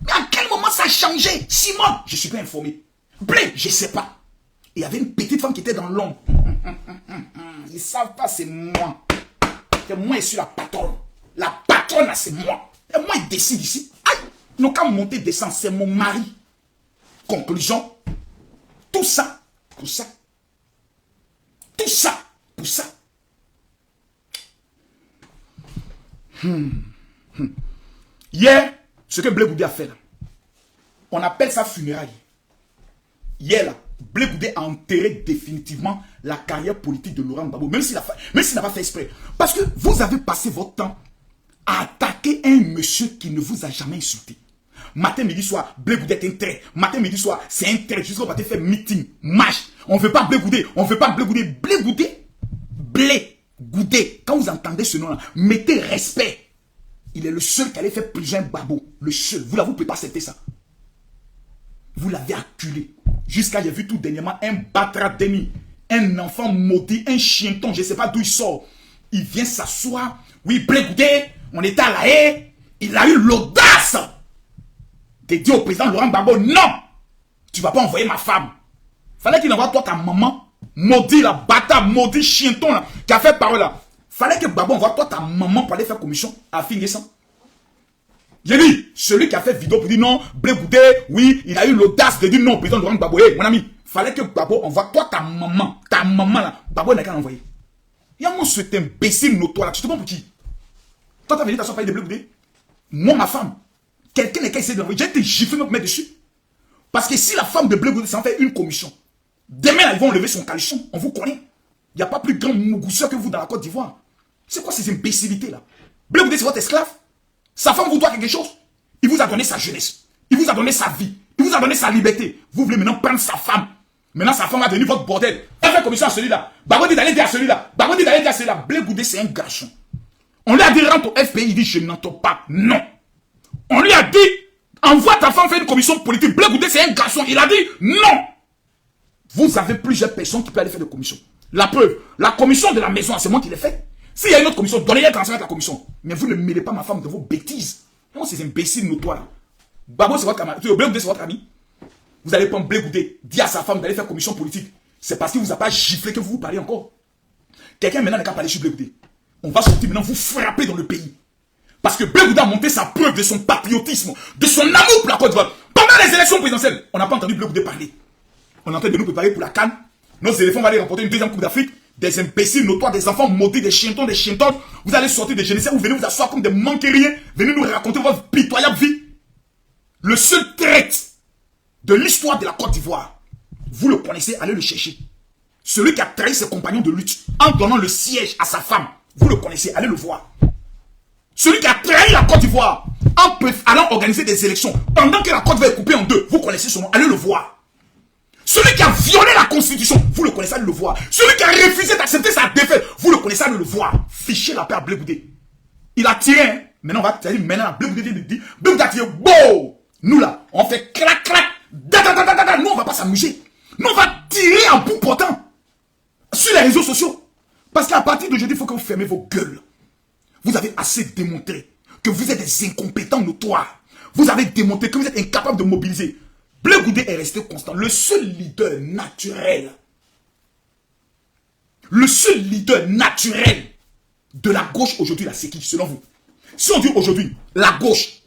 Mais à quel moment ça a changé? Simon, je ne suis pas informé. Blé, je ne sais pas. Et il y avait une petite femme qui était dans l'ombre. Ils ne savent pas, c'est moi. C'est moi, je suis la patronne. La patronne, c'est moi. Et moi, il décide ici. Aïe, ils n'ont qu'à monter, descendre. C'est mon mari. Conclusion. Tout ça, pour ça. Tout ça, pour ça. Hier, ce que Blé Goudé a fait là, On appelle ça funérailles. Hier, là, Blé Goudé a enterré définitivement la carrière politique de Laurent Gbagbo, même s'il n'a pas fait exprès. Parce que vous avez passé votre temps à attaquer un monsieur qui ne vous a jamais insulté. Matin, midi, soir, Blé Goudé est un trait. Matin, midi, soir, c'est un trait. Jusqu'au matin, faire meeting, marche. On ne veut pas Blé Goudé. On ne veut pas Blé Goudé. Blé Goudé. Blé Goudé. Quand vous entendez ce nom-là, mettez respect. Il est le seul qui allait faire plus un Gbagbo. Le seul. Vous ne pouvez pas accepter ça. Vous l'avez acculé. Jusqu'à, j'ai vu tout dernièrement, un Batra Deni. Un enfant maudit, un chienton. Je ne sais pas d'où il sort. Il vient s'asseoir. Oui, Blé Goudé, on était à la haie. Il a eu l'audace de dire au président Laurent Gbagbo, non, tu ne vas pas envoyer ma femme. Fallait qu'il envoie toi ta maman, maudit la bâtard, maudit chienton là, qui a fait parole là. Fallait que Gbagbo envoie toi ta maman pour aller faire commission à Fingessan. J'ai dit, celui qui a fait vidéo pour dire non, Blé Goudé, oui, il a eu l'audace de dire non au président Laurent Gbagbo. Hey, mon ami, fallait que Gbagbo envoie toi ta maman là. Gbagbo n'a qu'à l'envoyer. Il y a mon cet imbécile notoire là, tu te prends pour qui? Toi t'as venu t'asseoir parler de Blé Goudé? Moi, ma femme. Quelqu'un n'est qu'à essayer de l'envoyer. J'ai été giflé me mettre dessus. Parce que si la femme de Blé Goudé s'en fait une commission, demain, là, ils vont lever son caleçon. On vous connaît. Il n'y a pas plus grand mougousseur que vous dans la Côte d'Ivoire. C'est quoi ces imbécilités là? Blé Goudé, c'est votre esclave. Sa femme vous doit quelque chose. Il vous a donné sa jeunesse. Il vous a donné sa vie. Il vous a donné sa liberté. Vous voulez maintenant prendre sa femme. Maintenant, sa femme va devenir votre bordel. Elle fait commission à celui-là. Gbagbo dit d'aller dire à celui-là. Gbagbo dit d'aller dire à celui-là. Blé Goudé, c'est un garçon. On lui a dit rentre au FPI. Il dit je n'entends pas. Non. On lui a dit, envoie ta femme faire une commission politique. Blé Goudé, c'est un garçon. Il a dit, non. Vous avez plusieurs personnes qui peuvent aller faire des commissions. La preuve, la commission de la maison, c'est moi qui l'ai fait. S'il y a une autre commission, donnez-le transfert avec la commission. Mais vous ne mêlez pas ma femme de vos bêtises. Comment ces imbéciles notoires là? Gbagbo, c'est votre camarade. Blé Goudé, c'est votre ami. Vous allez prendre Blé Goudé, dire à sa femme d'aller faire commission politique. C'est parce qu'il ne vous a pas giflé que vous parlez encore. Quelqu'un maintenant n'a qu'à parler sur Blé Goudé. On va sortir maintenant vous frapper dans le pays. Parce que Blé Goudé a monté sa preuve de son patriotisme, de son amour pour la Côte d'Ivoire. Pendant les élections présidentielles, on n'a pas entendu Blé Goudé parler. On est en train de nous préparer pour la CAN. Nos éléphants vont aller remporter une deuxième Coupe d'Afrique. Des imbéciles notoires, des enfants maudits, des chientons, des chientonnes. Vous allez sortir des génocides, vous venez vous asseoir comme des manqueriens. Venez nous raconter votre pitoyable vie. Le seul traite de l'histoire de la Côte d'Ivoire, vous le connaissez, allez le chercher. Celui qui a trahi ses compagnons de lutte en donnant le siège à sa femme, vous le connaissez, allez le voir. Celui qui a trahi la Côte d'Ivoire en allant organiser des élections pendant que la Côte d'Ivoire est coupée en deux, vous connaissez son nom, allez le voir. Celui qui a violé la Constitution, vous le connaissez, allez le voir. Celui qui a refusé d'accepter sa défaite, vous le connaissez, allez le voir. Fichez la paix à Blé Goudé. Il a tiré, hein. Maintenant on va tirer, maintenant Blé Goudé dit, Blé Goudé a tiré, bon. Nous là, on fait clac clac, nous on va pas s'amuser. Nous on va tirer en bout portant sur les réseaux sociaux. Parce qu'à partir d'aujourd'hui, il faut que vous fermez vos gueules. Vous avez assez démontré que vous êtes des incompétents notoires. Vous avez démontré que vous êtes incapables de mobiliser. Blé Goudé est resté constant. Le seul leader naturel de la gauche aujourd'hui, c'est qui, selon vous? Si on dit aujourd'hui, la gauche,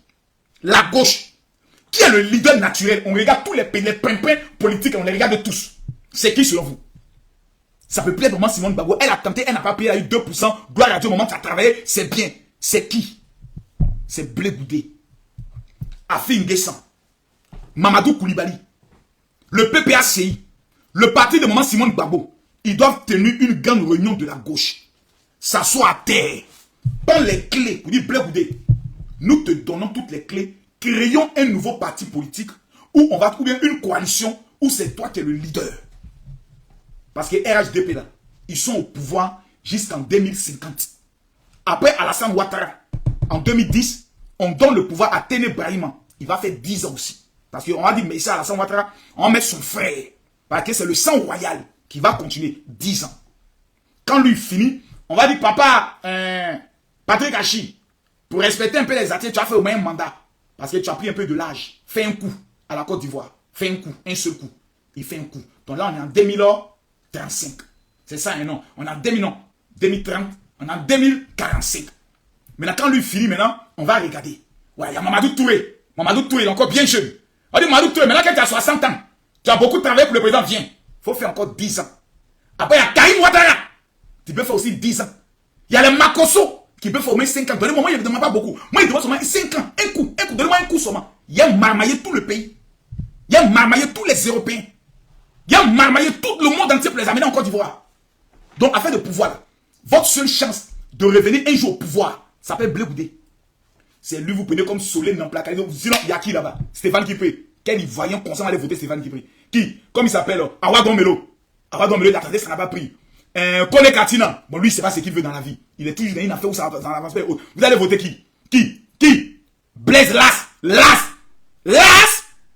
qui est le leader naturel? On regarde tous les pimpins politiques, on les regarde tous. C'est qui, selon vous? Ça peut plaire vraiment Simone Gbagbo. Elle a tenté, elle n'a pas payé, elle a eu 2%. Gloire à Dieu, au moment où tu as travaillé, c'est bien. C'est qui? C'est Blé Goudé. Afi N'Guessan. Mamadou Koulibaly. Le PPACI. Le parti de maman Simone Gbagbo. Ils doivent tenir une grande réunion de la gauche. S'asseoir à terre. Prends les clés. Vous dites Blé Goudé. Nous te donnons toutes les clés. Créons un nouveau parti politique où on va trouver une coalition où c'est toi qui es le leader. Parce que RHDP là, ils sont au pouvoir jusqu'en 2050. Après Alassane Ouattara, en 2010, on donne le pouvoir à Téné Brahima. Il va faire 10 ans aussi. Parce qu'on va dire, mais ça, Alassane Ouattara, on va mettre son frère. Parce que c'est le sang royal qui va continuer 10 ans. Quand lui finit, on va dire, papa, Patrick Hachi, pour respecter un peu les athlètes, tu as fait au moins un mandat. Parce que tu as pris un peu de l'âge. Fais un coup à la Côte d'Ivoire. Fais un coup, un seul coup. Il fait un coup. Donc là, on est en 2035. C'est ça, non? On est en 2030. On est en 2045. Maintenant, quand lui finit, maintenant, on va regarder. Ouais, il y a Mamadou Touré. Mamadou Touré, il est encore bien jeune. On dit Mamadou Touré, maintenant que tu as 60 ans, tu as beaucoup travaillé pour le président, viens. Il faut faire encore 10 ans. Après, il y a Karim Ouattara. Tu peux faire aussi 10 ans. Il y a les Makosso qui peut former 5 ans. Donnez-moi, moi, il ne demande pas beaucoup. Moi, il demande seulement 5 ans. Un coup, donnez-moi un coup seulement. Il a marmaillé tout le pays. Il a marmaillé tous les Européens. Il a marmaillé tout le monde entier pour les amener en Côte d'Ivoire. Donc, afin de pouvoir, là, votre seule chance de revenir un jour au pouvoir, ça s'appelle Blé Goudé. C'est lui, vous prenez comme Solène dans le placard. Sinon, il y a qui là-bas? Stéphane Kipré. Quel Ivoirien consent aller voter Stéphane Kipré? Qui? Comme il s'appelle Awadon Melo. Awadon Melo, il attendait, ça n'a pas pris. Kone Katina. Bon, lui, c'est pas ce qu'il veut dans la vie. Il est toujours dans une affaire où ça avance pas. Vous allez voter qui? Qui? Blaise Las. Las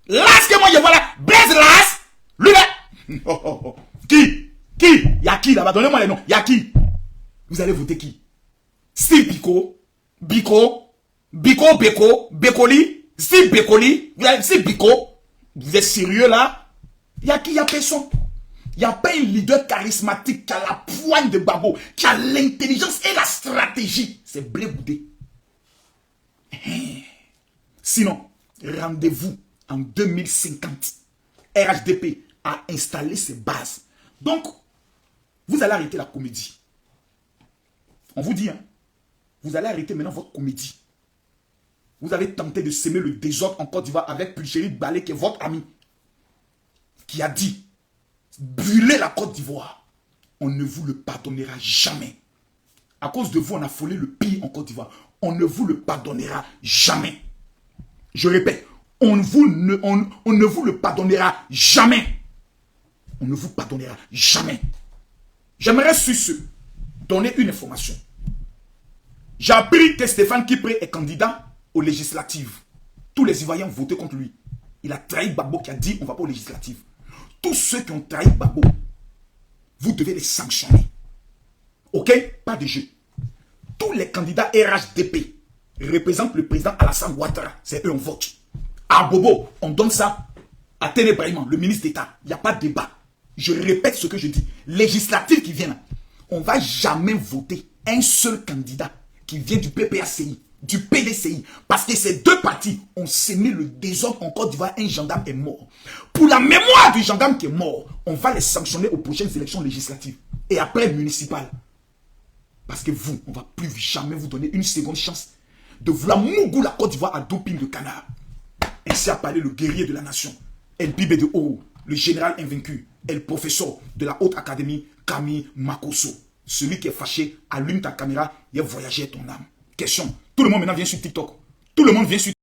que moi je vois là. Blaise Las. Lui là. Qui? Il y a qui là-bas? Donnez-moi les noms. Il y a qui? Vous allez voter qui? Steve Biko, Bekoli, Steve Bekoli, Steve Biko. Vous êtes sérieux là? Il y a qui? Il y a personne. Il n'y a pas un leader charismatique qui a la poigne de Gbagbo, qui a l'intelligence et la stratégie. C'est Blé Goudé. Sinon, rendez-vous en 2050. RHDP a installé ses bases. Donc, vous allez arrêter la comédie. On vous dit, hein, vous allez arrêter maintenant votre comédie. Vous avez tenté de semer le désordre en Côte d'Ivoire avec Pulchéry Balé, qui est votre ami, qui a dit: brûler la Côte d'Ivoire, on ne vous le pardonnera jamais. À cause de vous, on a frôlé le pire en Côte d'Ivoire. On ne vous le pardonnera jamais. Je répète, on ne vous le pardonnera jamais. On ne vous pardonnera jamais. J'aimerais sur ce donner une information. J'ai appris que Stéphane Kipré est candidat aux législatives. Tous les Ivoiriens ont voté contre lui. Il a trahi Gbagbo qui a dit on ne va pas aux législatives. Tous ceux qui ont trahi Gbagbo, vous devez les sanctionner. Ok? Pas de jeu. Tous les candidats RHDP représentent le président Alassane Ouattara. C'est eux on vote. À Bobo, on donne ça à Ténébraïman, le ministre d'État. Il n'y a pas de débat. Je répète ce que je dis. Législative qui vient là, on ne va jamais voter un seul candidat qui vient du PPACI, du PDCI. Parce que ces deux partis ont sémé le désordre en Côte d'Ivoire. Un gendarme est mort. Pour la mémoire du gendarme qui est mort, on va les sanctionner aux prochaines élections législatives. Et après municipales. Parce que vous, on ne va plus jamais vous donner une seconde chance de vouloir mougou la Côte d'Ivoire à doping de canard. Ainsi a parlé le guerrier de la nation, El Bibé de Haut, le général invaincu, et le professeur de la haute académie, Camille Makosso. Celui qui est fâché, allume ta caméra et voyager ton âme. Question. Tout le monde maintenant vient sur TikTok. Tout le monde vient sur